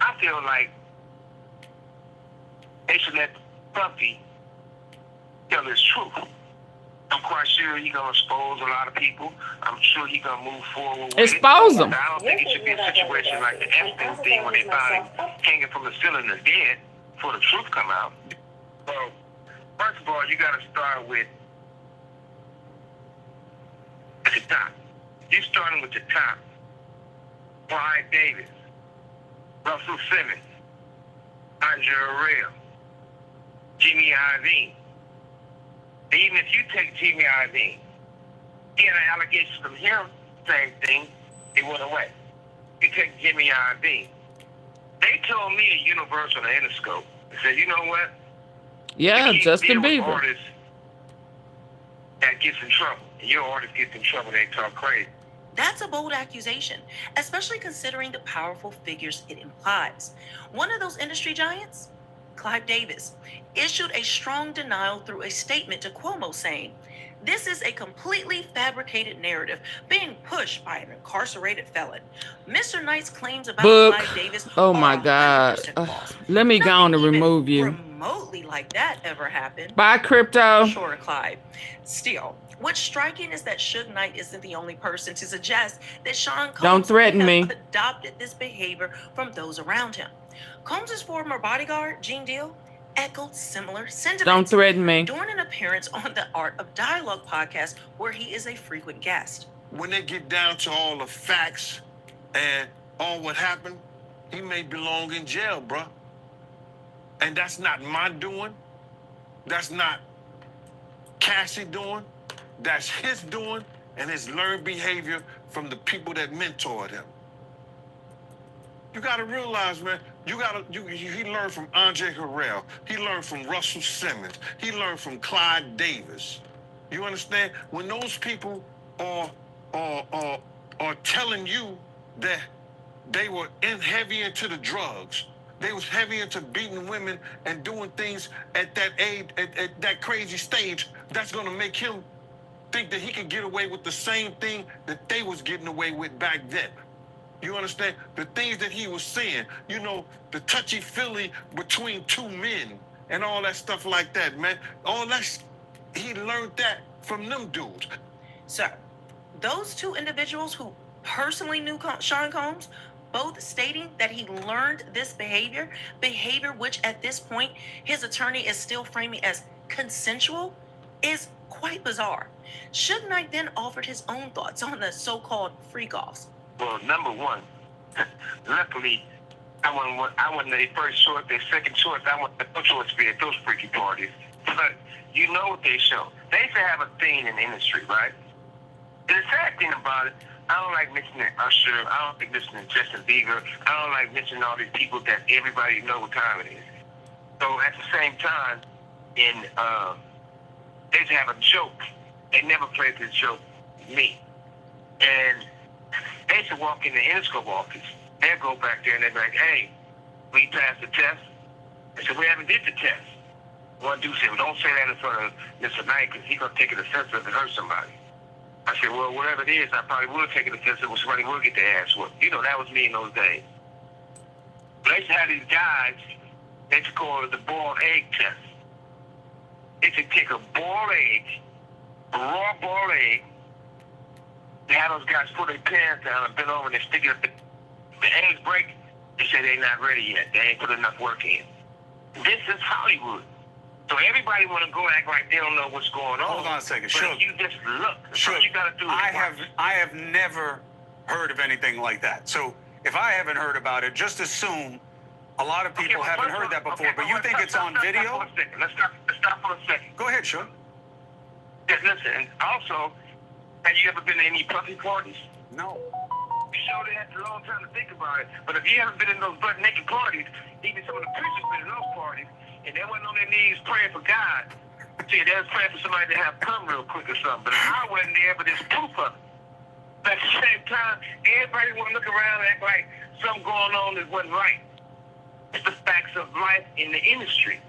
I feel like they should let Puffy tell his truth. I'm quite sure he's going to expose a lot of people. I'm sure he's going to move forward with Expose them. I don't think it should be a situation like the Epstein thing when they found him hanging from the ceiling and dead before the truth come out. So, first of all, you got to start with at the top. You're starting with the top. Brian Davis, Russell Simmons, Andre Rail, Jimmy Iovine. Even if you take Jimmy Iovine, he had an allegation from him, same thing, it went away. You take Jimmy Iovine. They told me at Universal and Interscope, they said, you know what? Yeah, Justin Bieber. Artists that gets in trouble. And your artist gets in trouble, they talk crazy. That's a bold accusation, especially considering the powerful figures it implies. One of those industry giants, Clive Davis, issued a strong denial through a statement to Cuomo saying, "This is a completely fabricated narrative being pushed by an incarcerated felon. Mr. Knight's claims about Clive Davis oh my God. Let me go on and remove you. Remotely like that ever happened. Bye, Crypto. Sure, Clive. Still, what's striking is that Suge Knight isn't the only person to suggest that Sean Combs Don't threaten me. adopted this behavior from those around him. Combs' former bodyguard, Gene Deal, echoed similar sentiments. Don't threaten me. During an appearance on the Art of Dialogue podcast, where he is a frequent guest. When they get down to all the facts and all what happened, he may belong in jail, bruh. And that's not my doing. That's not Cassie doing. That's his doing and his learned behavior from the people that mentored him. You got to realize, man, he learned from Andre Harrell. He learned from Russell Simmons. He learned from Clyde Davis. You understand? When those people are telling you that they were heavy into the drugs, they was heavy into beating women and doing things at that age, at that crazy stage, that's gonna make him think that he could get away with the same thing that they was getting away with back then. You understand? The things that he was saying, you know, the touchy-feely between two men and all that stuff like that, man. All that, he learned that from them dudes. Sir, those two individuals who personally knew Sean Combs, both stating that he learned this behavior which at this point his attorney is still framing as consensual, is quite bizarre. Suge Knight then offered his own thoughts on the so-called freak-offs. Well, number one, luckily, I wasn't the first choice, the second choice. I want no choice to be at those freaky parties. But you know what they show. They used to have a thing in the industry, right? And the sad thing about it, I don't like mentioning Usher. I don't like mentioning Justin Bieber. I don't like mentioning all these people that everybody know what time it is. So at the same time, they used to have a joke. They never played this joke with me. And they used to walk in the Interscope office. They'd go back there and they'd be like, hey, we passed the test. I said, we haven't did the test. One dude said, well, don't say that in front of Mr. Knight because he's going to take it offensive if it hurts somebody. I said, well, whatever it is, I probably would take it offensive when somebody would get their ass whooped. You know, that was me in those days. But they used to have these guys, they used to call it the boiled egg test. They used to take a boiled egg, a raw boiled egg. They have those guys put their pants down and bend over and they stick it up. The eggs break, they say they're not ready yet. They ain't put enough work in. This is Hollywood. So everybody want to go act like they don't know what's going on. Hold on a second. But Suge, if you just look, Suge, all you got to do is I have never heard of anything like that. So if I haven't heard about it, just assume a lot of people haven't heard that before. But you think it's on video? Let's stop for a second. Go ahead, Suge. Yeah, listen, and also, have you ever been to any puppy parties? No. You sure they had a long time to think about it. But if you haven't been in those butt naked parties, even some of the preachers been in those parties, and they went on their knees praying for God. See, they was praying for somebody to have come real quick or something. But I wasn't there, but there's proof of it. But at the same time, everybody want to look around and act like something going on that wasn't right. It's the facts of life in the industry.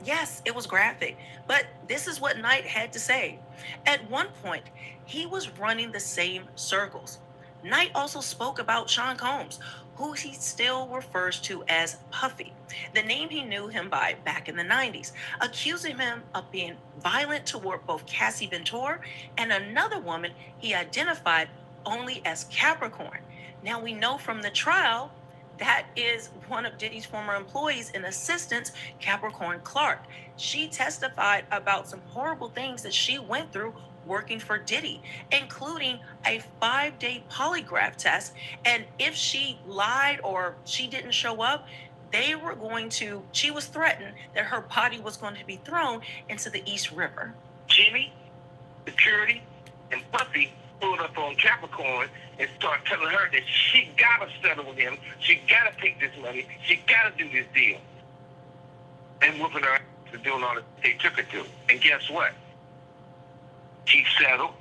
Yes, it was graphic, but this is what Knight had to say. At one point, he was running the same circles. Knight also spoke about Sean Combs, who he still refers to as Puffy, the name he knew him by back in the 90s, accusing him of being violent toward both Cassie Ventura and another woman he identified only as Capricorn. Now we know from the trial that is one of Diddy's former employees and assistants, Capricorn Clark. She testified about some horrible things that she went through working for Diddy, including a 5-day polygraph test. And if she lied or she didn't show up, she was threatened that her body was going to be thrown into the East River. Jimmy, security, and Puffy pulled up on Capricorn and started telling her that she gotta settle with him, she gotta take this money, she gotta do this deal. And whooping her ass for doing all that they took her to. And guess what? She settled,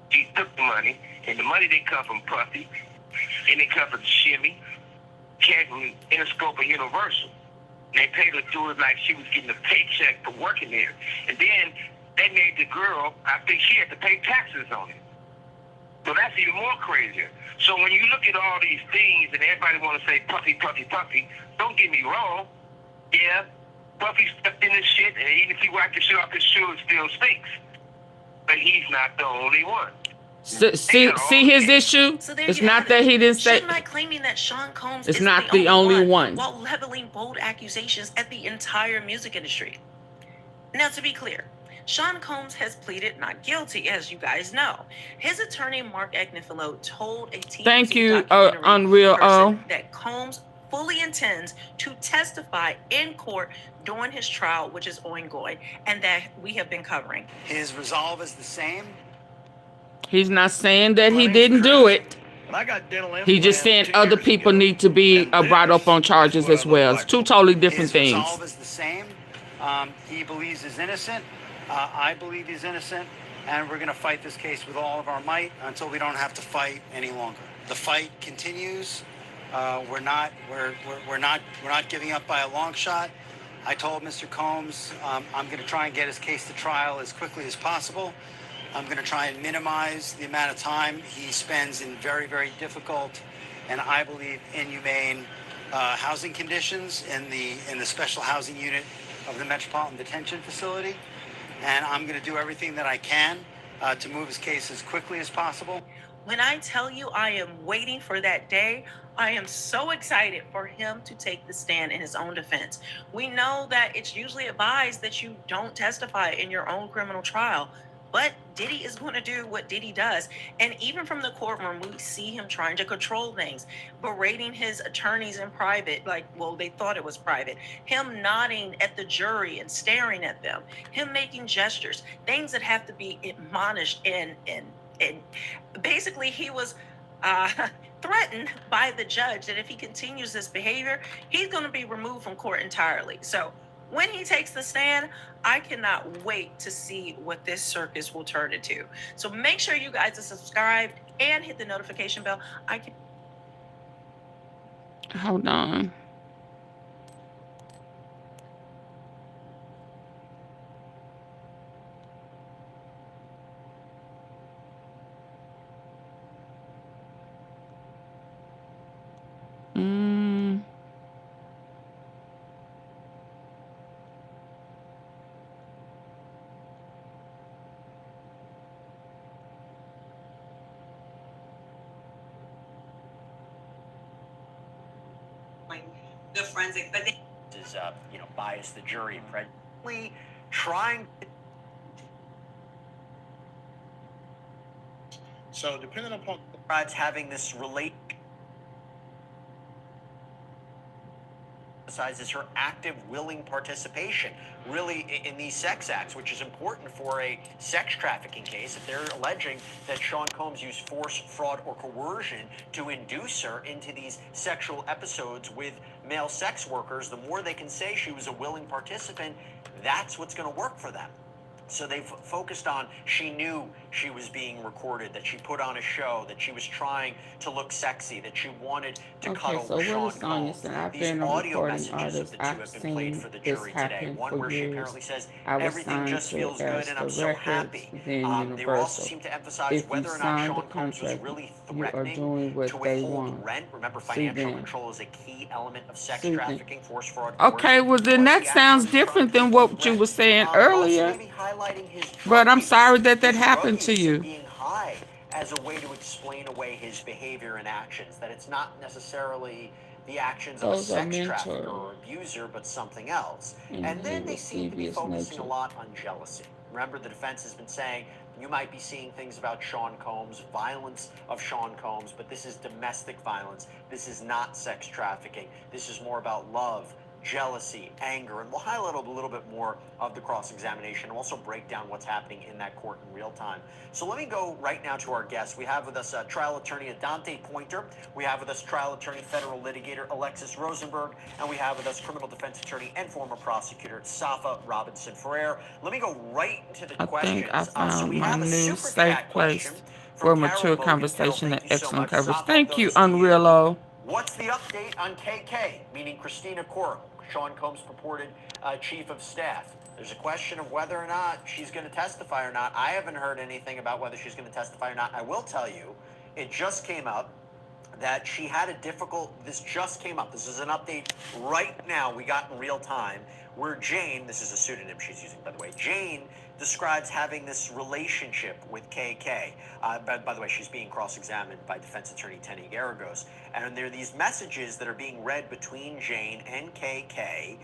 she took the money, and the money didn't come from Puffy, and it come from Shimmy, came from Interscope and Universal. And they paid her to it like she was getting a paycheck for working there. And then they made the girl, I think she had to pay taxes on it. So that's even more crazier. So when you look at all these things and everybody want to say Puffy, Puffy, Puffy, don't get me wrong. Yeah, Puffy stepped in this shit, and even if he wiped the shit off his shoe, it still stinks. But he's not the only one. See his issue? So it's not that he didn't say. Suge Knight claiming that Sean Combs it's is not the only one. While leveling bold accusations at the entire music industry. Now, to be clear, Sean Combs has pleaded not guilty, as you guys know. His attorney, Mark Agnifilo, told a TV Thank you, documentary Unreal person that Combs fully intends to testify in court during his trial, which is ongoing, and that we have been covering. His resolve is the same. He's not saying that he didn't do it. I got dental implants. He's just saying other people need to be brought up on charges as well. It's two totally different things. His resolve is the same. He believes he's innocent. I believe he's innocent, and we're going to fight this case with all of our might until we don't have to fight any longer. The fight continues. We're not giving up by a long shot. I told Mr. Combs I'm going to try and get his case to trial as quickly as possible. I'm going to try and minimize the amount of time he spends in very, very difficult and I believe inhumane housing conditions in the special housing unit of the Metropolitan Detention Facility. And I'm going to do everything that I can to move his case as quickly as possible. When I tell you I am waiting for that day, I am so excited for him to take the stand in his own defense. We know that it's usually advised that you don't testify in your own criminal trial, but Diddy is going to do what Diddy does. And even from the courtroom, we see him trying to control things, berating his attorneys in private, like, well, they thought it was private. Him nodding at the jury and staring at them. Him making gestures, things that have to be admonished. And basically, he was threatened by the judge that if he continues this behavior, he's going to be removed from court entirely. So when he takes the stand, I cannot wait to see what this circus will turn into. So make sure you guys are subscribed and hit the notification bell. Hold on. The forensic, but they is bias the jury, trying. So depending upon having this relate. Emphasizes her active, willing participation, really, in these sex acts, which is important for a sex trafficking case. If they're alleging that Sean Combs used force, fraud, or coercion to induce her into these sexual episodes with male sex workers, the more they can say she was a willing participant, that's what's going to work for them. So they've focused on she knew she was being recorded, that she put on a show, that she was trying to look sexy, that she wanted to cuddle with Sean Combs. These audio messages of the two have been played for the jury today. One where she apparently says, everything just feels good and I'm so happy. They also seem to emphasize whether or not Sean Combs was really threatening to withhold rent. Remember, financial control is a key element of sex trafficking, force, fraud, okay, well then that sounds different than what you were saying earlier. But I'm sorry that happened to you. Being high as a way to explain away his behavior and actions, that it's not necessarily the actions of a sex trafficker or abuser, but something else. And then they seem to be focusing a lot on jealousy. Remember, the defense has been saying you might be seeing things about Sean Combs, violence of Sean Combs, but this is domestic violence. This is not sex trafficking. This is more about love, jealousy, anger, and we'll highlight a little bit more of the cross-examination and also break down what's happening in that court in real time. So let me go right now to our guests. We have with us trial attorney Adante Pointer. We have with us trial attorney, federal litigator Alexis Rosenberg, and we have with us criminal defense attorney and former prosecutor Safa Robinson Ferrer. Let me go right into the questions. I think I found my new safe place for mature conversation and excellent coverage. Thank you, Unreal. What's the update on KK, meaning Christina Corum, Sean Combs' purported chief of staff? There's a question of whether or not she's going to testify or not. I haven't heard anything about whether she's going to testify or not. I will tell you, it just came up that she had a this just came up. This is an update right now we got in real time, where Jane, this is a pseudonym she's using, by the way, Jane describes having this relationship with KK. By the way, she's being cross-examined by defense attorney Tenny Garagos. And there are these messages that are being read between Jane and KK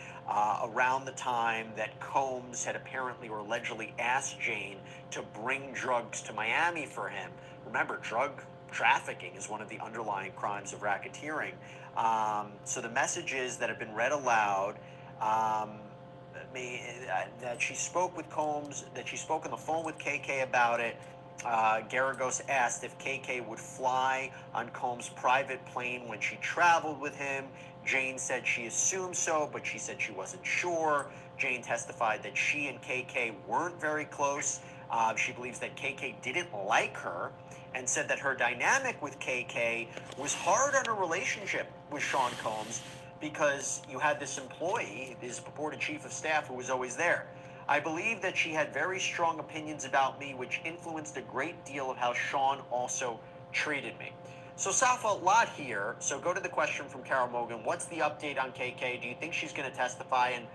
around the time that Combs had apparently or allegedly asked Jane to bring drugs to Miami for him. Remember, drug trafficking is one of the underlying crimes of racketeering. So the messages that have been read aloud, that she spoke with Combs, that she spoke on the phone with KK about it. Garagos asked if KK would fly on Combs' private plane when she traveled with him. Jane said she assumed so, but she said she wasn't sure. Jane testified that she and KK weren't very close. She believes that KK didn't like her, and said that her dynamic with KK was hard on her relationship with Sean Combs because you had this employee, his purported chief of staff, who was always there. I believe that she had very strong opinions about me, which influenced a great deal of how Sean also treated me. So Safa, a lot here. So go to the question from Carol Mogan. What's the update on KK? Do you think she's going to testify? And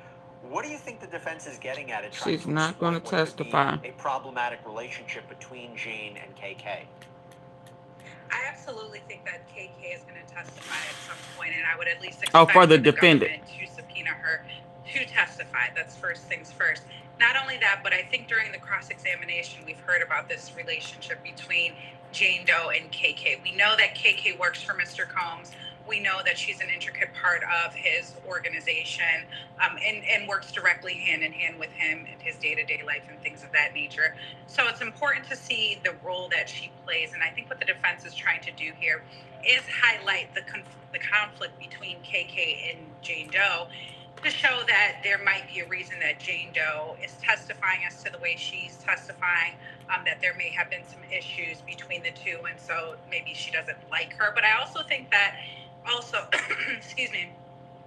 what do you think the defense is getting at? She's not going to testify. A problematic relationship between Jane and KK. I absolutely think that KK is going to testify at some point, and I would at least expect for the defendant to subpoena her to testify. That's first things first. Not only that, but I think during the cross-examination, we've heard about this relationship between Jane Doe and KK. We know that KK works for Mr. Combs. We know that she's an intricate part of his organization, and works directly hand in hand with him in his day-to-day life and things of that nature. So it's important to see the role that she plays. And I think what the defense is trying to do here is highlight the conflict between KK and Jane Doe, to show that there might be a reason that Jane Doe is testifying as to the way she's testifying, that there may have been some issues between the two, and so maybe she doesn't like her. But I also think that excuse me,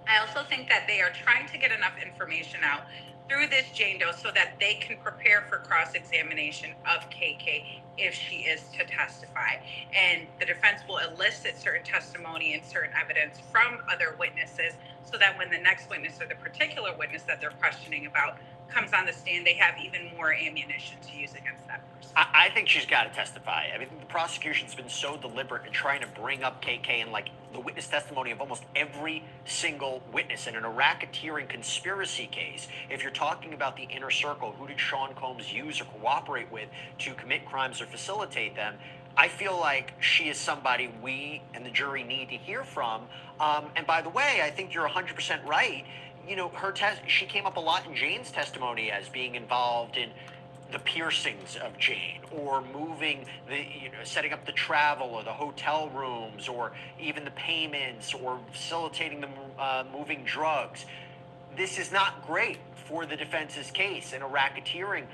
I also think that they are trying to get enough information out through this Jane Doe so that they can prepare for cross-examination of KK if she is to testify. And the defense will elicit certain testimony and certain evidence from other witnesses so that when the next witness or the particular witness that they're questioning about comes on the stand, they have even more ammunition to use against that person. I think she's got to testify. I mean, the prosecution's been so deliberate in trying to bring up KK and like the witness testimony of almost every single witness. And in a racketeering conspiracy case, if you're talking about the inner circle, who did Sean Combs use or cooperate with to commit crimes or facilitate them, I feel like she is somebody we and the jury need to hear from. And by the way, I think you're 100% right. You know, she came up a lot in Jane's testimony as being involved in the piercings of Jane, or moving setting up the travel or the hotel rooms, or even the payments, or facilitating the moving drugs. This is not great for the defense's case in a racketeering,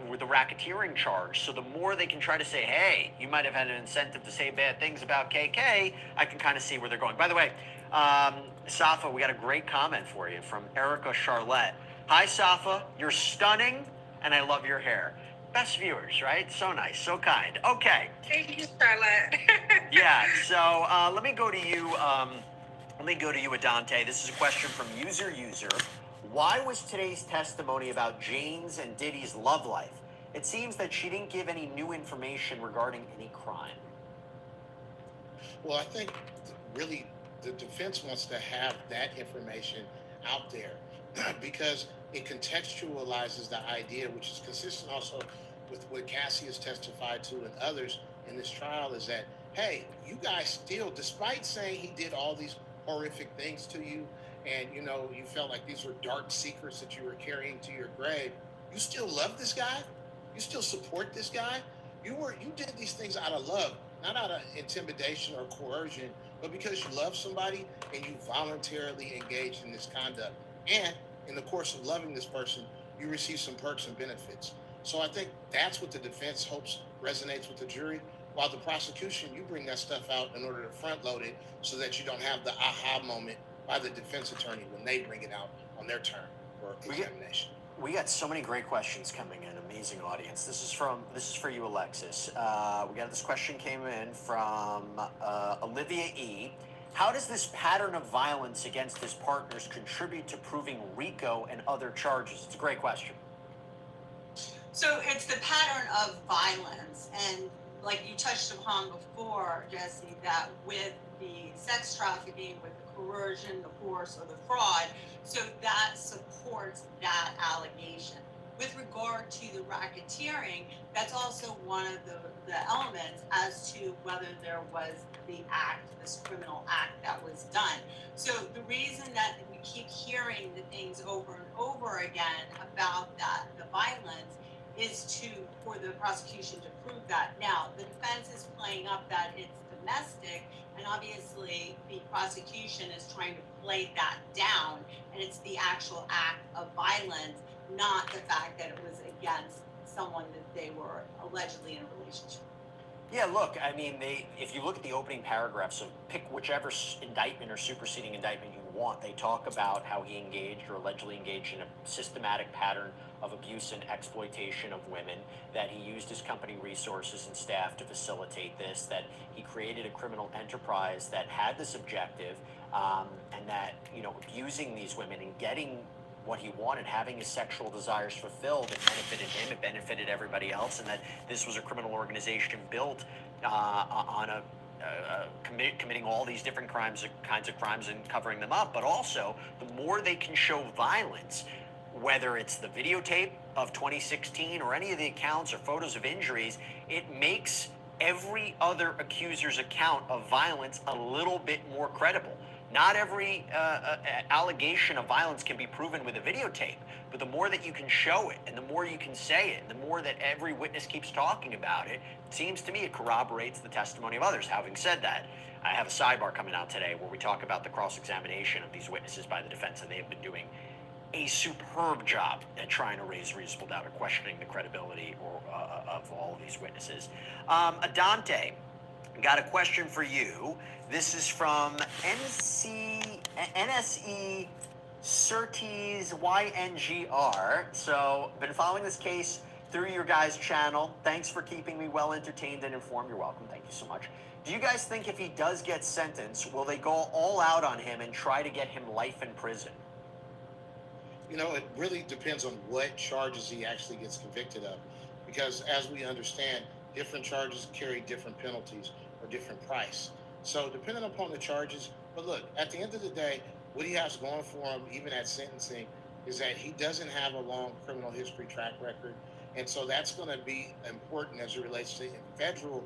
with a racketeering charge. So the more they can try to say, hey, you might have had an incentive to say bad things about KK, I can kind of see where they're going. By the way, Safa, we got a great comment for you from Erica Charlotte. Hi, Safa, you're stunning, and I love your hair. Best viewers, right? So nice, so kind. Okay. Thank you, Charlotte. Yeah, so let me go to you. Let me go to you, Adante. This is a question from user. Why was today's testimony about Jane's and Diddy's love life? It seems that she didn't give any new information regarding any crime. Well, I think really the defense wants to have that information out there because it contextualizes the idea, which is consistent also with what Cassie has testified to and others in this trial, is that, hey, you guys still, despite saying he did all these horrific things to you, and you know, you felt like these were dark secrets that you were carrying to your grave, you still love this guy? You still support this guy? You did these things out of love, not out of intimidation or coercion, but because you love somebody and you voluntarily engaged in this conduct. And in the course of loving this person, you receive some perks and benefits. So I think that's what the defense hopes resonates with the jury, while the prosecution, you bring that stuff out in order to front load it so that you don't have the aha moment by the defense attorney when they bring it out on their turn for examination. We got so many great questions coming in. Amazing audience. This is for you, Alexis. We got this question came in from Olivia E. How does this pattern of violence against his partners contribute to proving RICO and other charges? It's a great question. So it's the pattern of violence, and like you touched upon before, Jesse, that with the sex trafficking, with the coercion, the force, or the fraud, so that supports that allegation. With regard to the racketeering, that's also one of the the elements as to whether there was the act, this criminal act that was done. So the reason that we keep hearing the things over and over again about that, the violence, is for the prosecution to prove that. Now, the defense is playing up that it's domestic, and obviously the prosecution is trying to play that down, and it's the actual act of violence, not the fact that it was against someone that they were allegedly in a relationship. Yeah, look, I mean, if you look at the opening paragraphs of pick whichever indictment or superseding indictment you want, they talk about how he engaged or allegedly engaged in a systematic pattern of abuse and exploitation of women, that he used his company resources and staff to facilitate this, that he created a criminal enterprise that had this objective, and that, you know, abusing these women and getting what he wanted, having his sexual desires fulfilled, it benefited him, it benefited everybody else, and that this was a criminal organization built on committing all these different kinds of crimes and covering them up. But also, the more they can show violence, whether it's the videotape of 2016 or any of the accounts or photos of injuries, it makes every other accuser's account of violence a little bit more credible. Not every allegation of violence can be proven with a videotape, but the more that you can show it and the more you can say it, and the more that every witness keeps talking about it, it seems to me it corroborates the testimony of others. Having said that, I have a sidebar coming out today where we talk about the cross-examination of these witnesses by the defense, and they have been doing a superb job at trying to raise reasonable doubt or questioning the credibility of all of these witnesses. Adante, got a question for you. This is from NSE Surtees YNGR. So, been following this case through your guys' channel. Thanks for keeping me well entertained and informed. You're welcome. Thank you so much. Do you guys think if he does get sentenced, will they go all out on him and try to get him life in prison? You know, it really depends on what charges he actually gets convicted of. Because as we understand, different charges carry different penalties or different price. So depending upon the charges, but look, at the end of the day, what he has going for him, even at sentencing, is that he doesn't have a long criminal history track record. And so that's going to be important as it relates to federal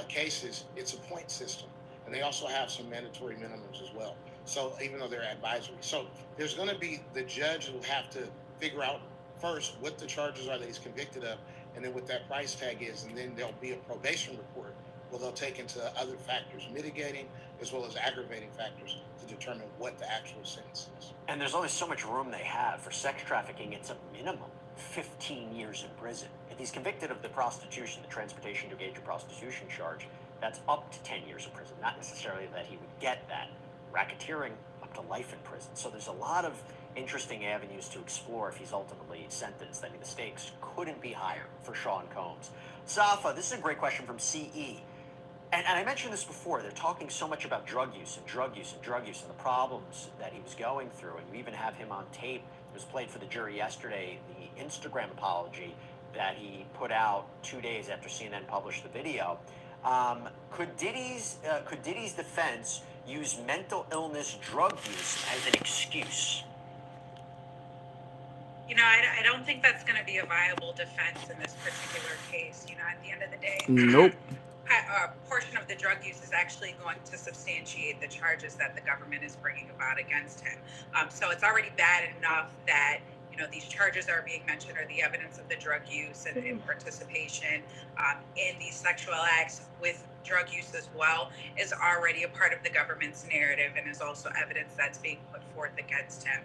cases. It's a point system. And they also have some mandatory minimums as well. So even though they're advisory. So there's going to be the judge who will have to figure out first what the charges are that he's convicted of, and then what that price tag is. And then there'll be a probation report where they'll take into other factors, mitigating as well as aggravating factors, to determine what the actual sentence is. And there's only so much room they have. For sex trafficking, it's a minimum 15 years in prison. If he's convicted of the prostitution, the transportation to engage in prostitution charge, that's up to 10 years in prison. Not necessarily that he would get that. Racketeering, up to life in prison. So there's a lot of interesting avenues to explore if he's ultimately sentenced. I mean, the stakes couldn't be higher for Sean Combs. Safa, this is a great question from CE. And I mentioned this before, they're talking so much about drug use and drug use and drug use and the problems that he was going through. And you even have him on tape. It was played for the jury yesterday, the Instagram apology that he put out 2 days after CNN published the video. Could Diddy's defense use mental illness, drug use as an excuse? You know, I don't think that's going to be a viable defense in this particular case. You know, at the end of the day, Nope. A portion of the drug use is actually going to substantiate the charges that the government is bringing about against him. So it's already bad enough that, you know, these charges are being mentioned, or the evidence of the drug use and participation in these sexual acts with drug use as well is already a part of the government's narrative, and is also evidence that's being put forth against him.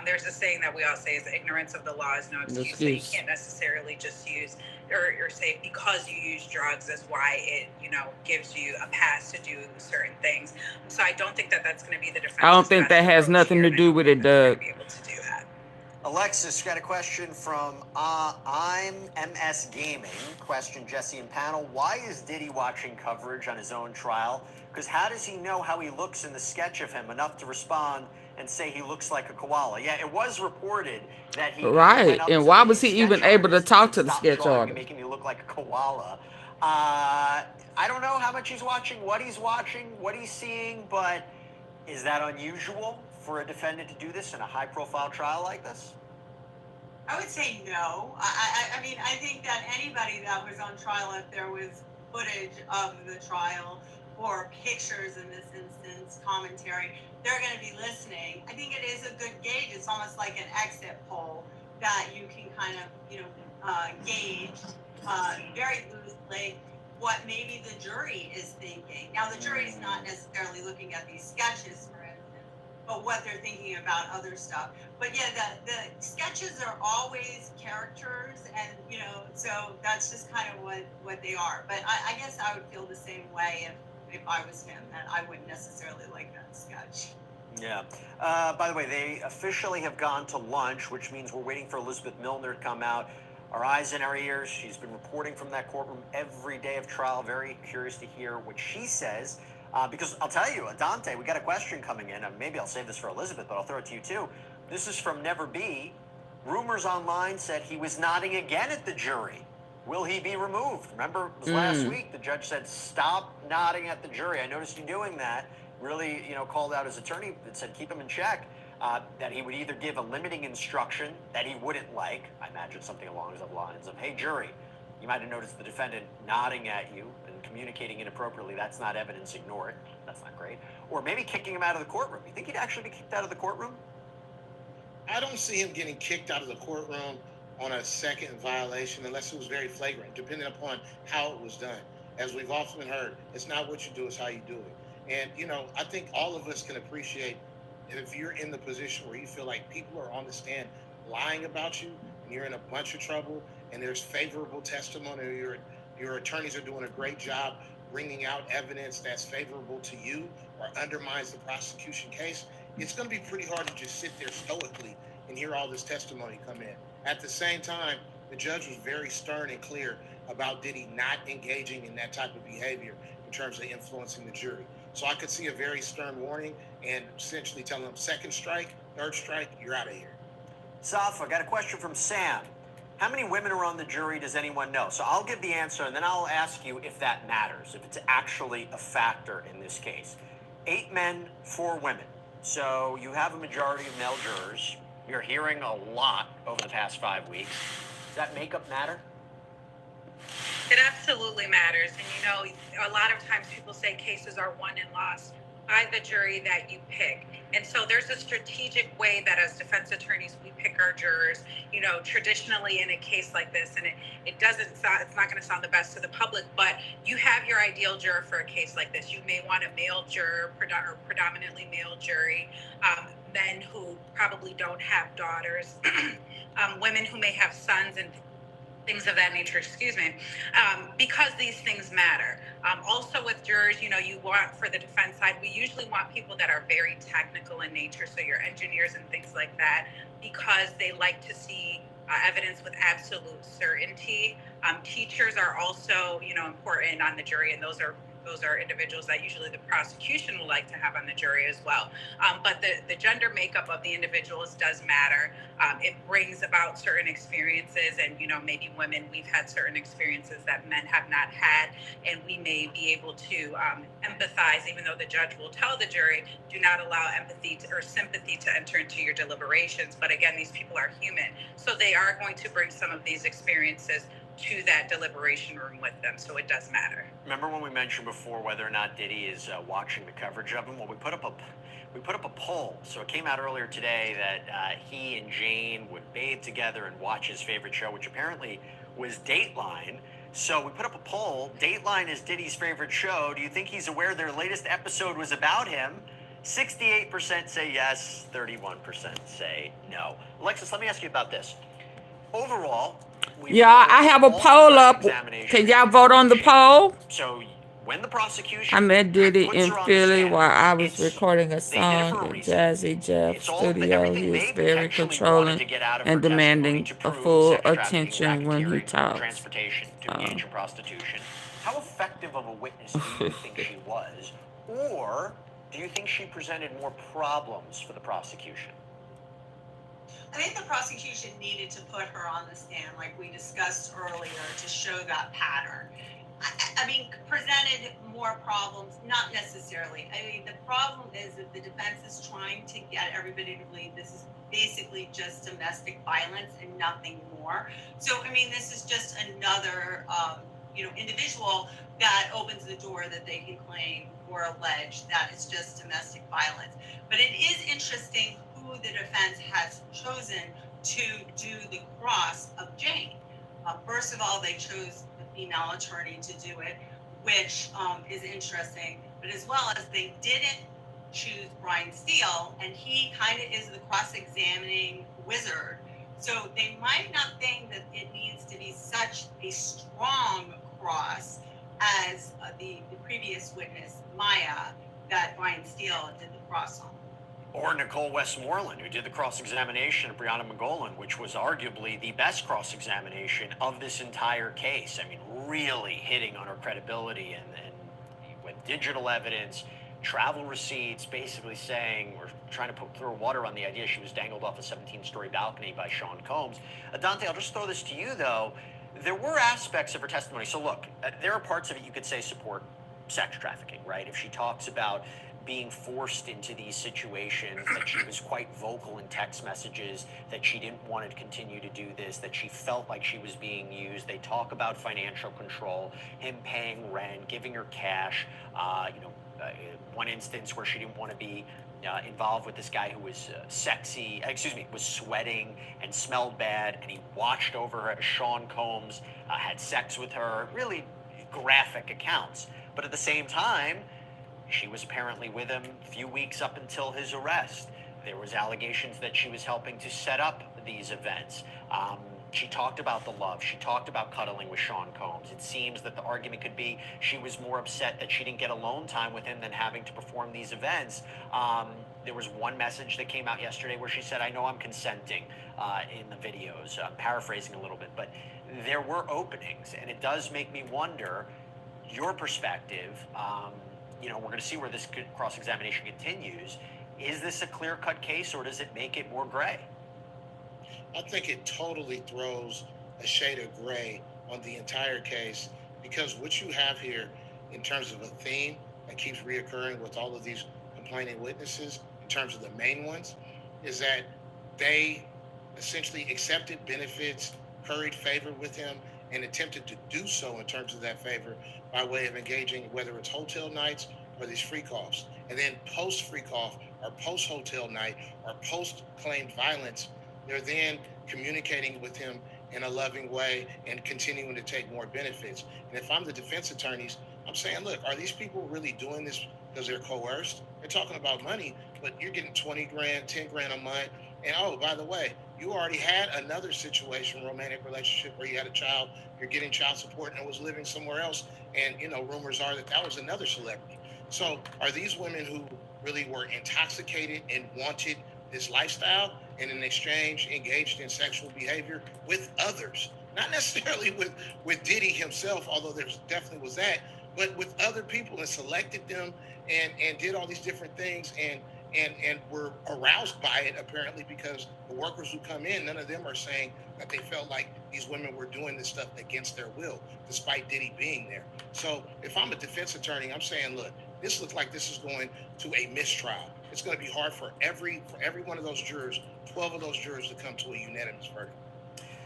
There's a saying that we all say is ignorance of the law is no excuse. So you can't necessarily just use or say because you use drugs is why it, you know, gives you a pass to do certain things. So I don't think that that's going to be the defense. I don't think that has nothing to do with it, Doug. Alexis got a question from I'm MS Gaming. Question, Jesse and panel. Why is Diddy watching coverage on his own trial? Because how does he know how he looks in the sketch of him enough to respond and say he looks like a koala? Yeah, it was reported that he right. And why was he even able to talk to the sketch artist? Making me look like a koala. I don't know how much he's watching, what he's seeing, but is that unusual for a defendant to do this in a high-profile trial like this? I would say no. I mean, I think that anybody that was on trial, if there was footage of the trial or pictures in this instance, commentary, they're going to be listening. I think it is a good gauge. It's almost like an exit poll that you can kind of gauge very loosely what maybe the jury is thinking. Now, the jury is not necessarily looking at these sketches, for instance, but what they're thinking about other stuff. But yeah, the sketches are always characters, and so that's just kind of what they are. But I guess I would feel the same way if I was him, that I wouldn't necessarily like that sketch. Yeah. By the way, they officially have gone to lunch, which means we're waiting for Elizabeth Milner to come out. Our eyes and our ears. She's been reporting from that courtroom every day of trial. Very curious to hear what she says. Because I'll tell you, Dante, we got a question coming in. Maybe I'll save this for Elizabeth, but I'll throw it to you too. This is from Never Be. Rumors online said he was nodding again at the jury. Will he be removed? Remember, it was last week. The judge said, stop nodding at the jury. I noticed you doing that. Really, called out his attorney that said, keep him in check. That he would either give a limiting instruction that he wouldn't like. I imagine something along the lines of, hey, jury, you might have noticed the defendant nodding at you and communicating inappropriately. That's not evidence. Ignore it. That's not great. Or maybe kicking him out of the courtroom. You think he'd actually be kicked out of the courtroom? I don't see him getting kicked out of the courtroom on a second violation unless it was very flagrant, depending upon how it was done. As we've often heard, it's not what you do, it's how you do it. And, I think all of us can appreciate if you're in the position where you feel like people are on the stand lying about you and you're in a bunch of trouble and there's favorable testimony, or your attorneys are doing a great job bringing out evidence that's favorable to you or undermines the prosecution case, it's going to be pretty hard to just sit there stoically and hear all this testimony come in. At the same time, the judge was very stern and clear about Diddy not engaging in that type of behavior in terms of influencing the jury. So I could see a very stern warning and essentially telling them, second strike, third strike, you're out of here. Saf, I got a question from Sam. How many women are on the jury, does anyone know? So I'll give the answer, and then I'll ask you if that matters, if it's actually a factor in this case. 8 men, 4 women. So you have a majority of male jurors. You're hearing a lot over the past 5 weeks. Does that makeup matter? It absolutely matters. And a lot of times people say cases are won and lost by the jury that you pick. And so there's a strategic way that as defense attorneys, we pick our jurors, traditionally in a case like this. And it doesn't sound, it's not going to sound the best to the public, but you have your ideal juror for a case like this. You may want a male juror, or predominantly male jury, men who probably don't have daughters, women who may have sons and things of that nature, because these things matter. Also with jurors, you want, for the defense side, we usually want people that are very technical in nature, so your engineers and things like that, because they like to see evidence with absolute certainty. Teachers are also, important on the jury, and those are individuals that usually the prosecution will like to have on the jury as well. But the gender makeup of the individuals does matter. It brings about certain experiences, and maybe women, we've had certain experiences that men have not had, and we may be able to empathize, even though the judge will tell the jury, do not allow empathy or sympathy to enter into your deliberations. But again, these people are human, so they are going to bring some of these experiences to that deliberation room with them, so it does matter. Remember when we mentioned before whether or not Diddy is watching the coverage of him? Well, we put up a poll. So it came out earlier today that he and Jane would bathe together and watch his favorite show, which apparently was Dateline. So we put up a poll. Dateline is Diddy's favorite show. Do you think he's aware their latest episode was about him? 68% say yes, 31% say no. Alexis, let me ask you about this. Overall, I have a poll up. Can y'all vote on the poll? So when the prosecution, I met Diddy in Philly while I was recording a song in Jazzy Jeff's studio. He is very controlling and demanding a full attention when he talks. Transportation to engage in prostitution. How effective of a witness do you think she was? Or do you think she presented more problems for the prosecution? I think the prosecution needed to put her on the stand, like we discussed earlier, to show that pattern. I mean, presented more problems, not necessarily. I mean, the problem is that the defense is trying to get everybody to believe this is basically just domestic violence and nothing more. So, I mean, this is just another individual that opens the door that they can claim or allege that it's just domestic violence. But it is interesting who the defense has chosen to do the cross of Jane. First of all, they chose the female attorney to do it, which is interesting. But as well as they didn't choose Brian Steele, and he kind of is the cross-examining wizard. So they might not think that it needs to be such a strong cross as the previous witness, Maya, that Brian Steele did the cross on. Or Nicole Westmoreland, who did the cross-examination of Brianna McGolan, which was arguably the best cross-examination of this entire case. I mean, really hitting on her credibility and with digital evidence, travel receipts, basically saying, or trying to throw water on the idea she was dangled off a 17-story balcony by Sean Combs. Dante, I'll just throw this to you, though. There were aspects of her testimony. So look, there are parts of it you could say support sex trafficking, right? If she talks about being forced into these situations, that she was quite vocal in text messages, that she didn't want to continue to do this, that she felt like she was being used. They talk about financial control, him paying rent, giving her cash, one instance where she didn't want to be involved with this guy who was was sweating and smelled bad, and he watched over her as Sean Combs had sex with her. Really graphic accounts. But at the same time, she was apparently with him a few weeks up until his arrest. There was allegations that she was helping to set up these events. She talked about the love. She talked about cuddling with Sean Combs. It seems that the argument could be she was more upset that she didn't get alone time with him than having to perform these events. There was one message that came out yesterday where she said, "I know I'm consenting," in the videos. I'm paraphrasing a little bit, but there were openings, and it does make me wonder your perspective. We're going to see where this cross-examination continues. Is this a clear-cut case, or does it make it more gray? I think it totally throws a shade of gray on the entire case, because what you have here in terms of a theme that keeps reoccurring with all of these complaining witnesses, in terms of the main ones, is that they essentially accepted benefits, curried favor with him, and attempted to do so in terms of that favor by way of engaging, whether it's hotel nights or these free calls. And then post free call or post hotel night or post claimed violence, they're then communicating with him in a loving way and continuing to take more benefits. And if I'm the defense attorneys, I'm saying, look, are these people really doing this because they're coerced? They're talking about money, but you're getting 20 grand, 10 grand a month. And oh, by the way, you already had another situation, romantic relationship, where you had a child, you're getting child support and was living somewhere else. And, rumors are that was another celebrity. So are these women who really were intoxicated and wanted this lifestyle, and in exchange engaged in sexual behavior with others? Not necessarily with Diddy himself, although there definitely was that, but with other people, and selected them and did all these different things and were aroused by it, apparently, because the workers who come in, none of them are saying that they felt like these women were doing this stuff against their will, despite Diddy being there. So if I'm a defense attorney, I'm saying, look, this looks like this is going to a mistrial. It's going to be hard for every one of those jurors, 12 of those jurors, to come to a unanimous verdict.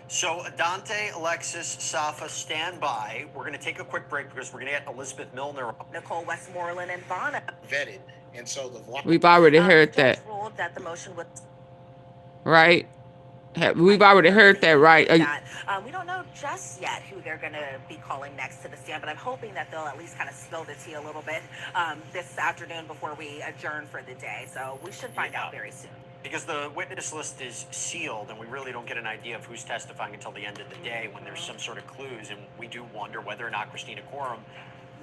So Dante, Alexis, Safa, stand by. We're going to take a quick break because we're going to get Elizabeth Milner, Nicole Westmoreland, and Bonner vetted. And so we've already heard that. Ruled that the motion was right. We've already heard that, right? We don't know just yet who they're going to be calling next to the stand, but I'm hoping that they'll at least kind of spill the tea a little bit this afternoon before we adjourn for the day. So we should find out very soon. because the witness list is sealed and we really don't get an idea of who's testifying until the end of the day when there's some sort of clues, and we do wonder whether or not Christina Corum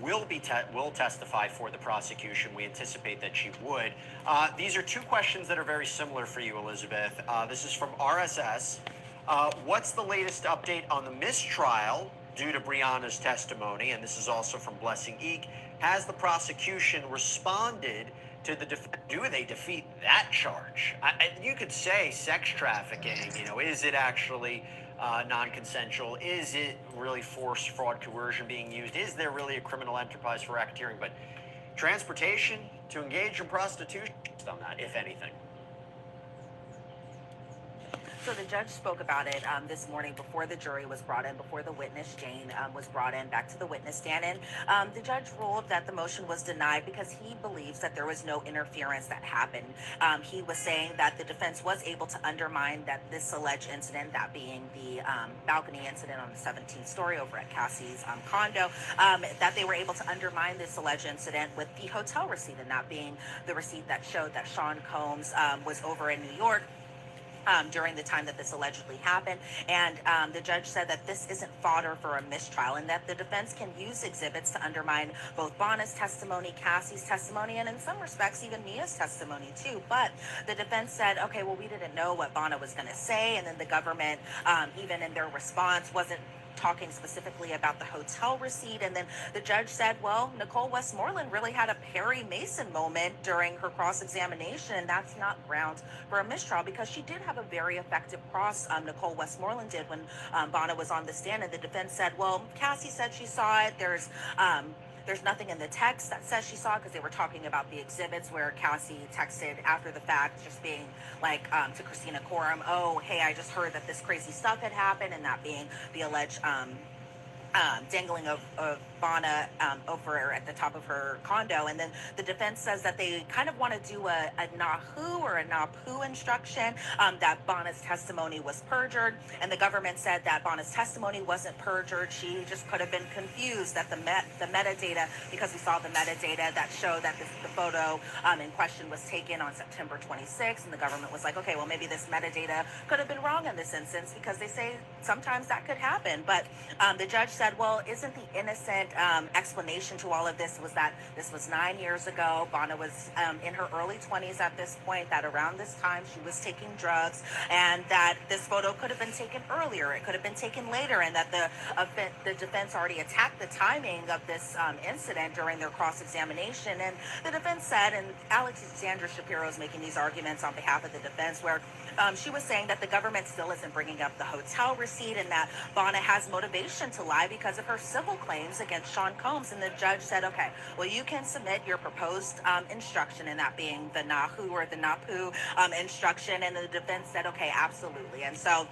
will testify for the prosecution. We anticipate that she would. These are two questions that are very similar for you, Elizabeth. This is from RSS. What's the latest update on the mistrial due to Brianna's testimony? And this is also from Blessing Eek. Has the prosecution responded to the do they defeat that charge? You could say sex trafficking, is it actually non-consensual? Is it really force, fraud, coercion being used? Is there really a criminal enterprise for racketeering? But transportation to engage in prostitution on that, if anything. So the judge spoke about it this morning before the jury was brought in, before the witness Jane was brought in back to the witness stand. And the judge ruled that the motion was denied because he believes that there was no interference that happened. He was saying that the defense was able to undermine that this alleged incident, that being the balcony incident on the 17th story over at Cassie's condo, that they were able to undermine this alleged incident with the hotel receipt, and that being the receipt that showed that Sean Combs was over in New York during the time that this allegedly happened. And the judge said that this isn't fodder for a mistrial, and that the defense can use exhibits to undermine both Bonna's testimony, Cassie's testimony, and in some respects even Mia's testimony too. But the defense said, okay, well, we didn't know what Bonna was going to say, and then the government, even in their response, wasn't talking specifically about the hotel receipt. And then the judge said, well, Nicole Westmoreland really had a Perry Mason moment during her cross-examination, and that's not grounds for a mistrial, because she did have a very effective cross, Nicole Westmoreland did, when Bonna was on the stand. And the defense said, well, Cassie said she saw it. There's nothing in the text that says she saw it, because they were talking about the exhibits where Cassie texted after the fact, just being like to Christina Corum, oh, hey, I just heard that this crazy stuff had happened, and that being the alleged dangling of Bonna over at the top of her condo. And then the defense says that they kind of want to do a nahu or a napu instruction, that Bonna's testimony was perjured. And the government said that Bonna's testimony wasn't perjured. She just could have been confused that the metadata, because we saw the metadata that showed that the photo in question was taken on September 26th. And the government was like, okay, well, maybe this metadata could have been wrong in this instance, because they say sometimes that could happen. But the judge said, well, isn't the innocent explanation to all of this was that this was 9 years ago. Bonna was in her early 20s at this point, that around this time she was taking drugs, and that this photo could have been taken earlier, it could have been taken later, and that the defense already attacked the timing of this incident during their cross-examination. And the defense said, and Alexandra Shapiro is making these arguments on behalf of the defense, where she was saying that the government still isn't bringing up the hotel receipt, and that Bonna has motivation to lie because of her civil claims against Sean Combs. And the judge said, okay, well, you can submit your proposed instruction, and that being the nahu or the napu instruction. And the defense said, okay, absolutely. And so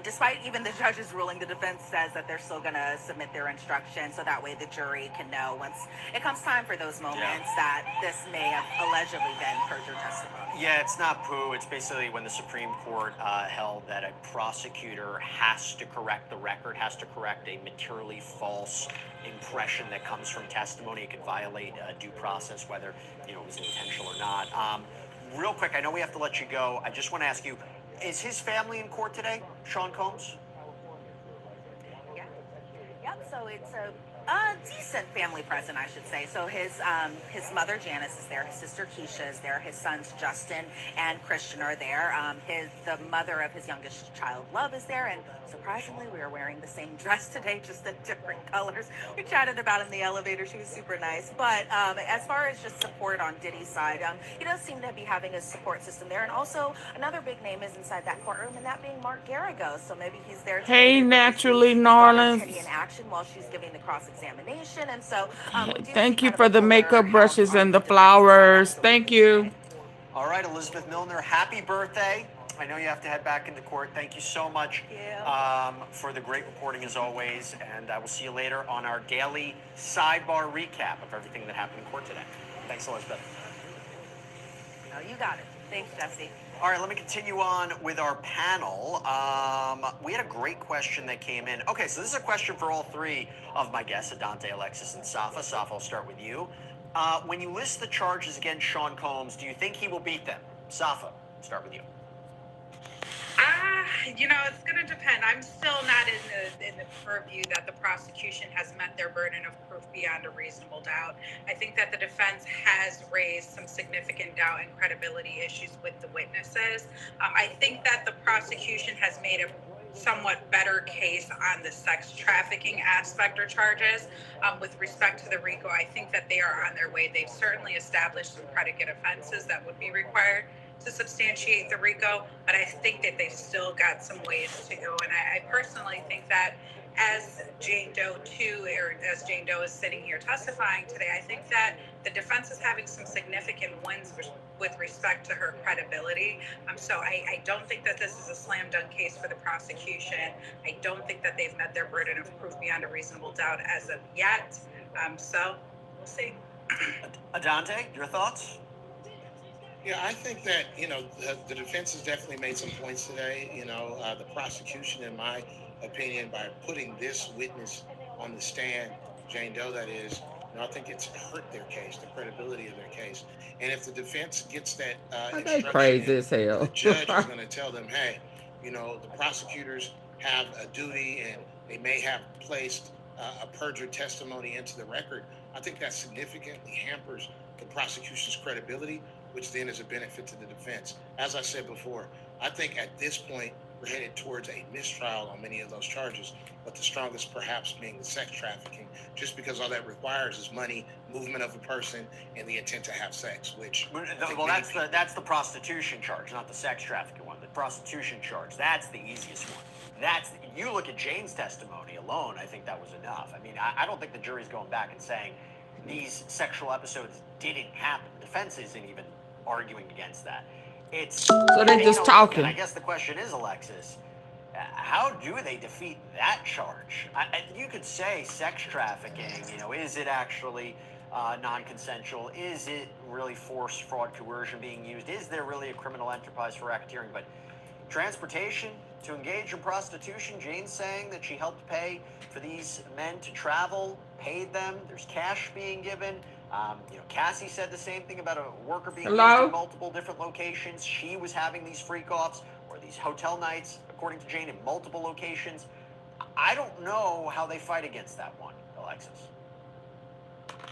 despite even the judge's ruling, the defense says that they're still going to submit their instruction, so that way the jury can know once it comes time for those moments that this may have allegedly been perjured testimony. Yeah, it's not poo. It's basically when the Supreme Court held that a prosecutor has to correct the record, has to correct a materially false impression that comes from testimony. It could violate due process, whether it was intentional or not. Real quick, I know we have to let you go. I just want to ask you, is his family in court today, Sean Combs? Yeah. Yep. So it's a decent family present, I should say. So his mother Janice is there, his sister Keisha is there, his sons Justin and Christian are there. The mother of his youngest child, Love, is there, and surprisingly, we are wearing the same dress today, just in different colors. We chatted about it in the elevator. She was super nice. But as far as just support on Diddy's side, he does seem to be having a support system there. And also, another big name is inside that courtroom, and that being Mark Garrigo. So maybe he's there. Hey, Naturally Narlins. In action while she's giving the cross-examination. And so thank you for the makeup brushes and the flowers. Thank you. All right, Elizabeth Milner, happy birthday. I know you have to head back into court. Thank you so much for the great reporting as always, and I will see you later on our daily sidebar recap of everything that happened in court today. Thanks, Elizabeth. No, you got it. Thanks, Jesse. All right, let me continue on with our panel. We had a great question that came in. Okay, so this is a question for all three of my guests, Adante, Alexis, and Safa. Safa, I'll start with you. When you list the charges against Sean Combs, do you think he will beat them? Safa, start with you. It's going to depend. I'm still not in the purview that the prosecution has met their burden of proof beyond a reasonable doubt. I think that the defense has raised some significant doubt and credibility issues with the witnesses. I think that the prosecution has made a somewhat better case on the sex trafficking aspect or charges. With respect to the RICO, I think that they are on their way. They've certainly established some predicate offenses that would be required to substantiate the RICO, but I think that they've still got some ways to go. And I personally think that as Jane Doe 2, or as Jane Doe is sitting here testifying today, I think that the defense is having some significant wins with respect to her credibility. So I don't think that this is a slam dunk case for the prosecution. I don't think that they've met their burden of proof beyond a reasonable doubt as of yet. So we'll see. Adante, your thoughts? Yeah, I think that, the defense has definitely made some points today. The prosecution, in my opinion, by putting this witness on the stand, Jane Doe, that is, I think it's hurt their case, the credibility of their case. And if the defense gets that They crazy as hell. the judge is going to tell them, hey, the prosecutors have a duty and they may have placed a perjured testimony into the record. I think that significantly hampers the prosecution's credibility, which then is a benefit to the defense. As I said before, I think at this point, we're headed towards a mistrial on many of those charges, but the strongest perhaps being the sex trafficking, just because all that requires is money, movement of a person, and the intent to have sex, which... Well, that's the prostitution charge, not the sex trafficking one. The prostitution charge, that's the easiest one. You look at Jane's testimony alone, I think that was enough. I mean, I don't think the jury's going back and saying these sexual episodes didn't happen. The defense isn't even arguing against that. So they're just talking. And I guess the question is, Alexis, how do they defeat that charge? You could say sex trafficking, is it actually non-consensual? Is it really force, fraud, coercion being used? Is there really a criminal enterprise for racketeering? But transportation to engage in prostitution, Jane's saying that she helped pay for these men to travel, paid them, there's cash being given. Cassie said the same thing about a worker being used in multiple different locations. She was having these freak-offs or these hotel nights, according to Jane, in multiple locations. I don't know how they fight against that one, Alexis.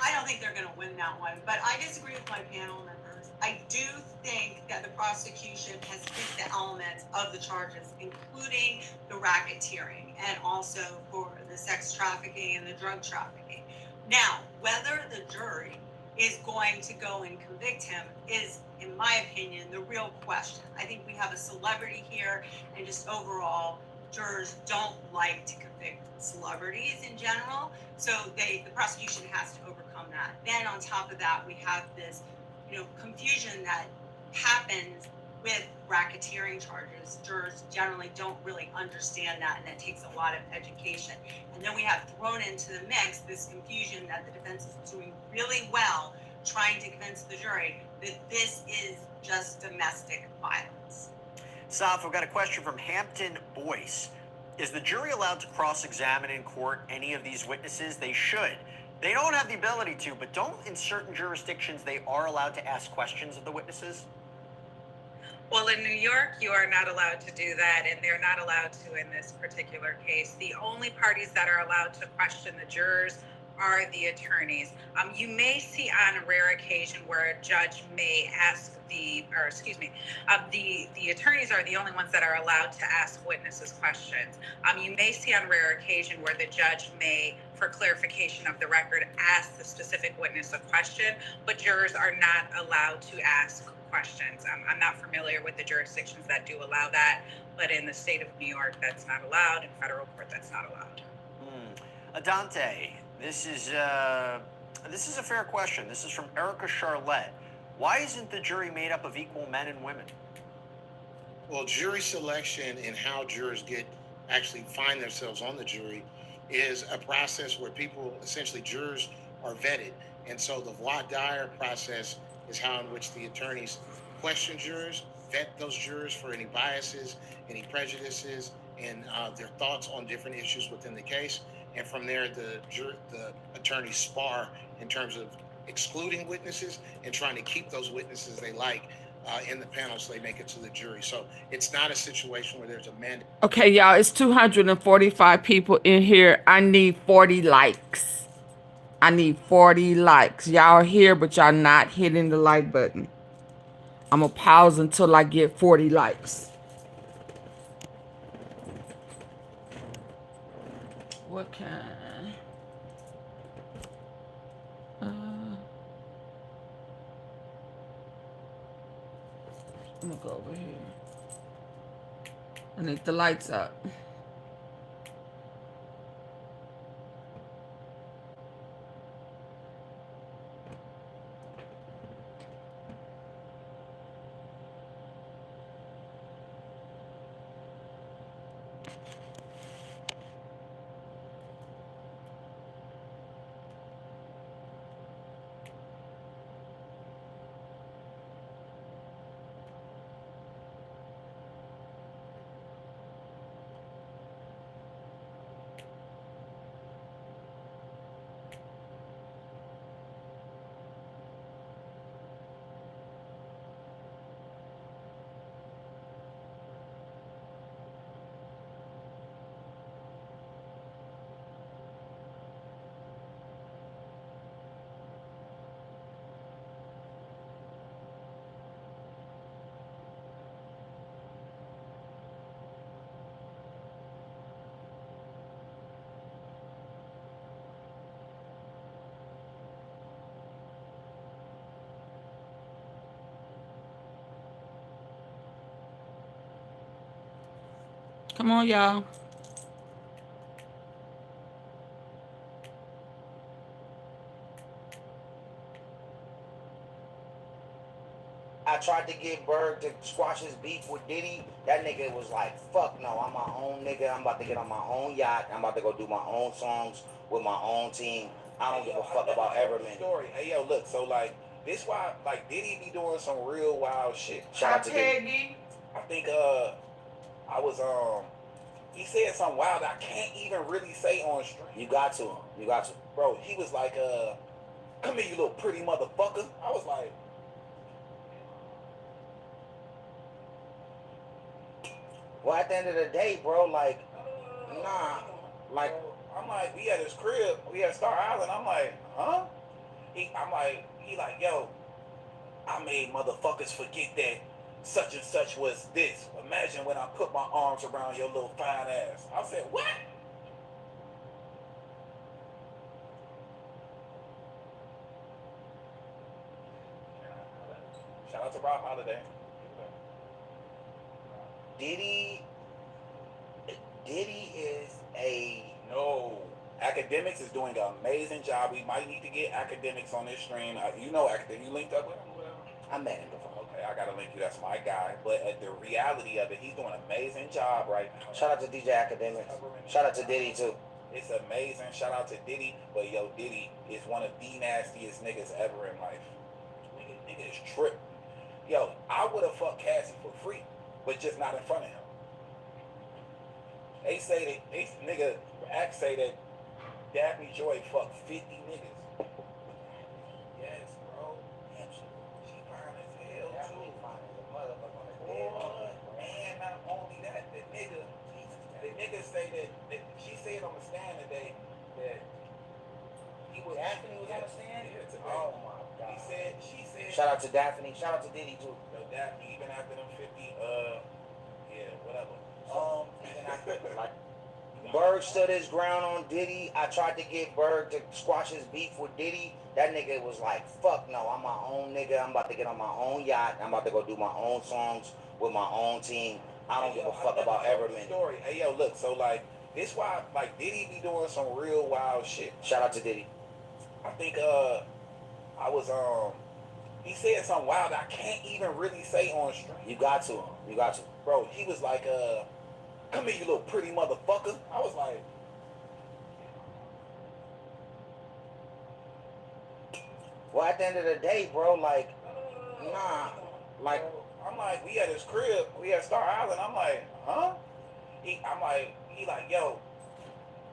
I don't think they're going to win that one, but I disagree with my panel members. I do think that the prosecution has hit the elements of the charges, including the racketeering and also for the sex trafficking and the drug trafficking. Now, whether the jury is going to go and convict him is, in my opinion, the real question. I think we have a celebrity here, and just overall, jurors don't like to convict celebrities in general, so the prosecution has to overcome that. Then on top of that, we have this, confusion that happens with racketeering charges. Jurors generally don't really understand that, and it takes a lot of education. And then we have thrown into the mix this confusion that the defense is doing really well trying to convince the jury that this is just domestic violence. Saf, we've got a question from Hampton Boyce. Is the jury allowed to cross-examine in court any of these witnesses? They should. They don't have the ability to, but don't in certain jurisdictions they are allowed to ask questions of the witnesses? Well, in New York, you are not allowed to do that, and they're not allowed to in this particular case. The only parties that are allowed to question the jurors are the attorneys. You may see on a rare occasion where a judge may ask the attorneys are the only ones that are allowed to ask witnesses questions. You may see on rare occasion where the judge may, for clarification of the record, ask the specific witness a question, but jurors are not allowed to ask questions. I'm not familiar with the jurisdictions that do allow that, but in the state of New York, that's not allowed. In federal court, that's not allowed. Adante, this is a fair question. This is from Erica Charlotte. Why isn't the jury made up of equal men and women? Well, jury selection and how jurors actually find themselves on the jury is a process where jurors are vetted. And so the voir dire process is how in which the attorneys question jurors, vet those jurors for any biases, any prejudices, and their thoughts on different issues within the case. And from there, the attorneys spar in terms of excluding witnesses and trying to keep those witnesses they like in the panel so they make it to the jury. So it's not a situation where there's a mandate. Okay, y'all, it's 245 people in here. I need 40 likes. I need 40 likes. Y'all are here, but y'all not hitting the like button. I'm going to pause until I get 40 likes. What kind? I'm going to go over here. I need the lights up. Come on, y'all. I tried to get Berg to squash his beef with Diddy. That nigga was like, fuck no, I'm my own nigga. I'm about to get on my own yacht. I'm about to go do my own songs with my own team. I don't give a fuck about Everman. Story. Hey, yo, look, so, like, this why, like, Diddy be doing some real wild shit. Shout out to Peggy. I think, I was, he said something wild I can't even really say on stream. You got to. You got to. Bro, he was like, come here, you little pretty motherfucker. I was like, well, at the end of the day, bro, like, nah, like, I'm like, we at his crib, we at Star Island. I'm like, huh? He like, yo, I made motherfuckers forget that such and such was this. Imagine when I put my arms around your little fine ass. I said, what? Shout out to Rob Holiday. Diddy is a... No. Academics is doing an amazing job. We might need to get Academics on this stream. You know Academics. You linked up with him? I met him before. Okay, I gotta link you. That's my guy. But at the reality of it, he's doing an amazing job right now. Shout out to DJ Academics. Shout out to Diddy, too. It's amazing. Shout out to Diddy. But yo, Diddy is one of the nastiest niggas ever in life. Nigga is tripping. Yo, I would have fucked Cassie for free, but just not in front of him. They say that, nigga, Act say that Daphne Joy fucked 50 niggas. Yes, bro. She fine as hell, too. Boy, and not only that, the nigga say that she said on the stand today that he was... Daphne was on the stand? Yeah, today. Oh, my God. She said... Shout out to Daphne. Shout out to Diddy, too. Yo, Daphne, even after them 50, yeah, whatever. Even after, like, Berg stood his ground on Diddy. I tried to get Berg to squash his beef with Diddy. That nigga was like, fuck no, I'm my own nigga. I'm about to get on my own yacht. I'm about to go do my own songs with my own team. I don't give a fuck about Everman. Story. Hey, yo, look, so, like, this why, like, Diddy be doing some real wild shit. Shout out to Diddy. I think, I was, he said something wild I can't even really say on stream. You got to. You got to. Bro, he was like, come here, you little pretty motherfucker. I was like, well, at the end of the day, bro, like, nah, like, I'm like, we at his crib, we at Star Island. I'm like, huh? He like, yo,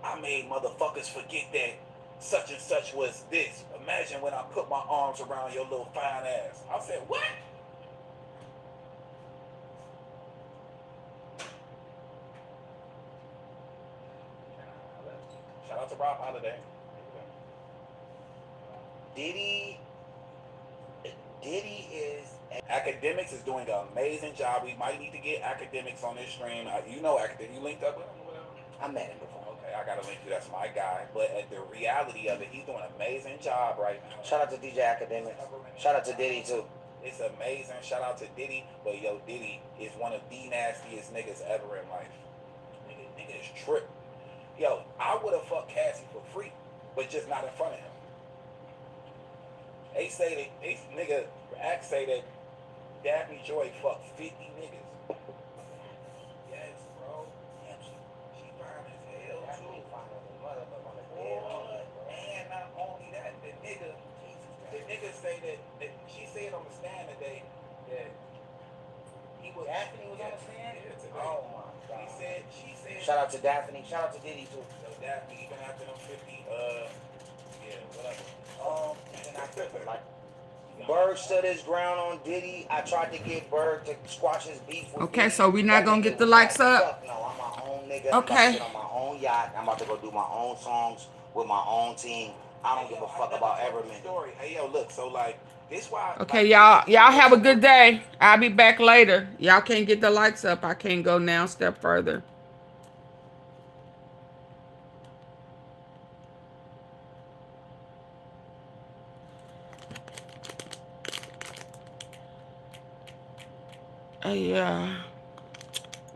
I made motherfuckers forget that such and such was this. Imagine when I put my arms around your little fine ass. I said, what? Shout out to Rob Holiday. Diddy is... Academics is doing an amazing job. We might need to get Academics on this stream. You know Academics. You linked up with him or whatever? I met him before. Okay, I gotta link you. That's my guy. But at the reality of it, he's doing an amazing job right now. Shout out to DJ Academics. Shout out to Diddy, too. It's amazing. Shout out to Diddy. But yo, Diddy is one of the nastiest niggas ever in life. Nigga is tripping. Yo, I would have fucked Cassie for free, but just not in front of him. They say that, nigga, Act say that Daphne Joy fucked 50 niggas. Yes, bro. She fine as hell, too. Boy, and not only that, the nigga say that she said on the stand today that he was... Daphne was on the stand? Yeah, today. Oh, my God. She said... Shout out to Daphne. Shout out to Diddy, too. So Daphne, even after them 50, yeah, whatever. Even after, like, Berg stood his ground on Diddy. I tried to get Berg to squash his beef with Okay, Diddy. so we're not going to get the likes up. Fuck no, I'm my own nigga. Okay. I'm about to get on my own yacht. I'm about to go do my own songs with my own team. I don't give a fuck about Everman. Story. Hey, yo, look, so, like, this why... Okay, y'all have a good day. I'll be back later. Y'all can't get the likes up. I can't go now a step further. I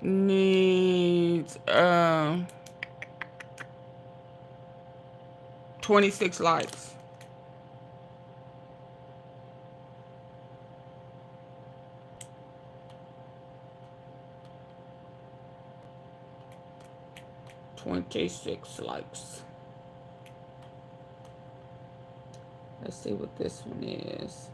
need 26 likes. Let's see what this one is.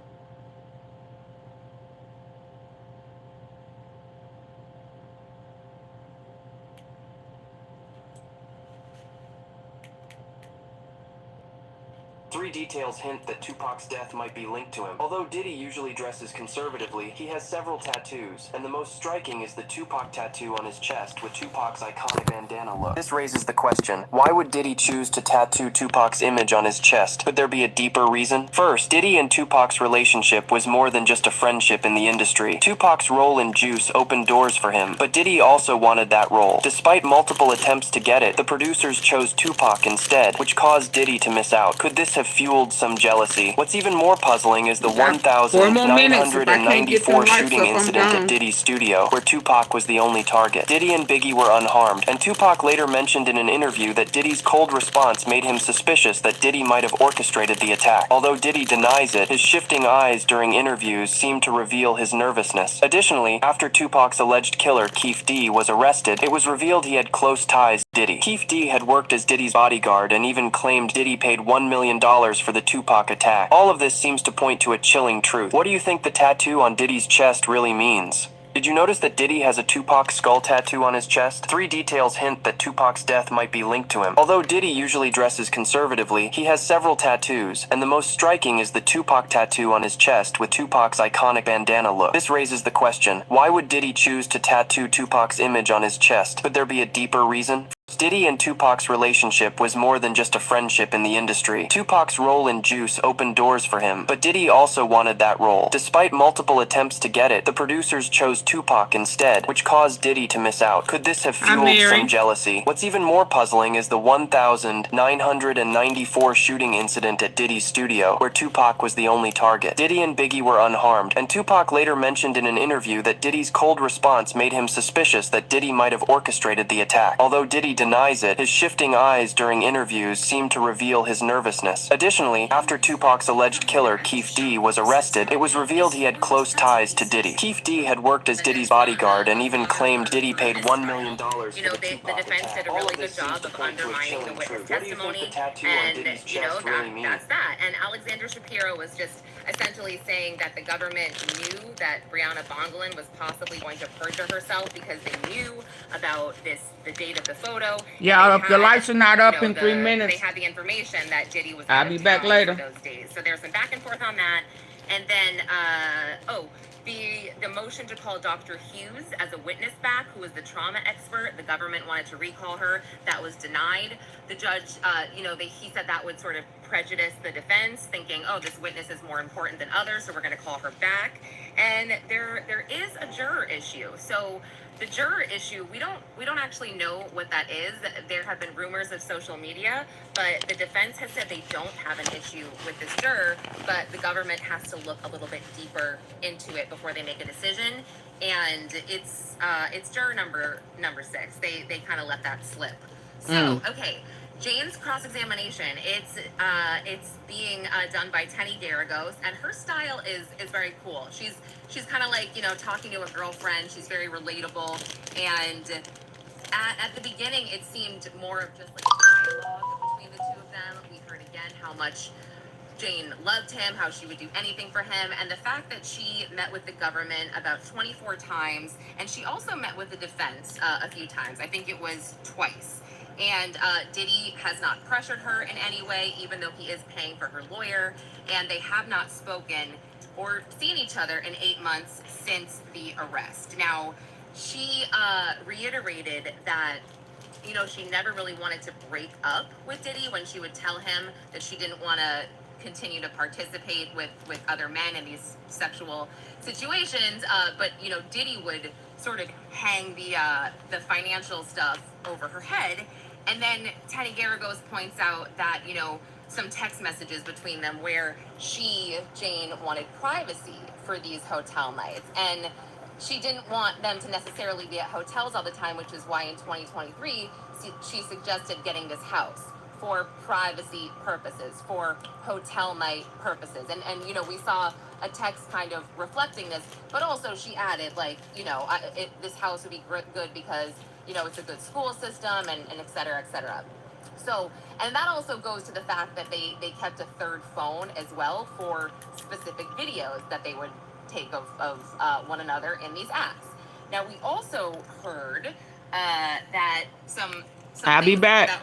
Three details hint that Tupac's death might be linked to him. Although Diddy usually dresses conservatively, he has several tattoos, and the most striking is the Tupac tattoo on his chest with Tupac's iconic bandana look. This raises the question, why would Diddy choose to tattoo Tupac's image on his chest? Could there be a deeper reason? First, Diddy and Tupac's relationship was more than just a friendship in the industry. Tupac's role in Juice opened doors for him, but Diddy also wanted that role. Despite multiple attempts to get it, the producers chose Tupac instead, which caused Diddy to miss out. Could this have fueled some jealousy? What's even more puzzling is the 1,994 shooting incident at Diddy's studio, where Tupac was the only target. Diddy and Biggie were unharmed, and Tupac later mentioned in an interview that Diddy's cold response made him suspicious that Diddy might have orchestrated the attack. Although Diddy denies it, his shifting eyes during interviews seem to reveal his nervousness. Additionally, after Tupac's alleged killer, Keefe D, was arrested, it was revealed he had close ties to Diddy. Keefe D had worked as Diddy's bodyguard and even claimed Diddy paid $1 million for the Tupac attack. All of this seems to point to a chilling truth. What do you think the tattoo on Diddy's chest really means? Did you notice that Diddy has a Tupac skull tattoo on his chest? Three details hint that Tupac's death might be linked to him. Although Diddy usually dresses conservatively, he has several tattoos, and the most striking is the Tupac tattoo on his chest with Tupac's iconic bandana look. This raises the question, why would Diddy choose to tattoo Tupac's image on his chest? Could there be a deeper reason? Diddy and Tupac's relationship was more than just a friendship in the industry. Tupac's role in Juice opened doors for him, but Diddy also wanted that role. Despite multiple attempts to get it, the producers chose Tupac instead, which caused Diddy to miss out. Could this have fueled some jealousy? What's even more puzzling is the 1,994 shooting incident at Diddy's studio, where Tupac was the only target. Diddy and Biggie were unharmed, and Tupac later mentioned in an interview that Diddy's cold response made him suspicious that Diddy might have orchestrated the attack. Although Diddy denies it, his shifting eyes during interviews seem to reveal his nervousness. Additionally, after Tupac's alleged killer, Keefe D, was arrested, it was revealed he had close ties to Diddy. Keefe D had worked as Diddy's bodyguard and even claimed Diddy paid $1 million for the Tupac defense did a really good job of undermining the witness testimony, and that's that. And Alexander Shapiro was just essentially saying that the government knew that Brianna Bongolan was possibly going to perjure herself because they knew about the date of the photo. Yeah, the lights are not up in 3 minutes. They had the information that Diddy was I'll be back later for those days. So there's some back and forth on that. And then, the motion to call Dr. Hughes as a witness back, who was the trauma expert, the government wanted to recall her. That was denied. The judge, he said that would sort of prejudice the defense, thinking, oh, this witness is more important than others, so we're going to call her back. And there is a juror issue. So the juror issue, we don't actually know what that is. There have been rumors of social media, but the defense has said they don't have an issue with this juror, but the government has to look a little bit deeper into it before they make a decision. And it's juror number 6. They kind of let that slip. So okay. Jane's cross-examination, it's being done by Tenny Garagos, and her style is very cool. She's kind of like, talking to a girlfriend. She's very relatable, and at the beginning, it seemed more of just like a dialogue between the two of them. We heard again how much Jane loved him, how she would do anything for him, and the fact that she met with the government about 24 times, and she also met with the defense a few times. I think it was twice. And Diddy has not pressured her in any way, even though he is paying for her lawyer, and they have not spoken or seen each other in 8 months since the arrest. Now, she reiterated that, she never really wanted to break up with Diddy when she would tell him that she didn't want to continue to participate with other men in these sexual situations, but, Diddy would sort of hang the financial stuff over her head. And then Tenny Garagos points out that, some text messages between them where Jane wanted privacy for these hotel nights. And she didn't want them to necessarily be at hotels all the time, which is why in 2023 she suggested getting this house for privacy purposes, for hotel night purposes. And you know, we saw a text kind of reflecting this, but also she added, like, you know, this house would be good because, you know, it's a good school system and et cetera, et cetera. So, and that also goes to the fact that they kept a third phone as well for specific videos that they would take of one another in these acts. Now, we also heard that some I'll be back. that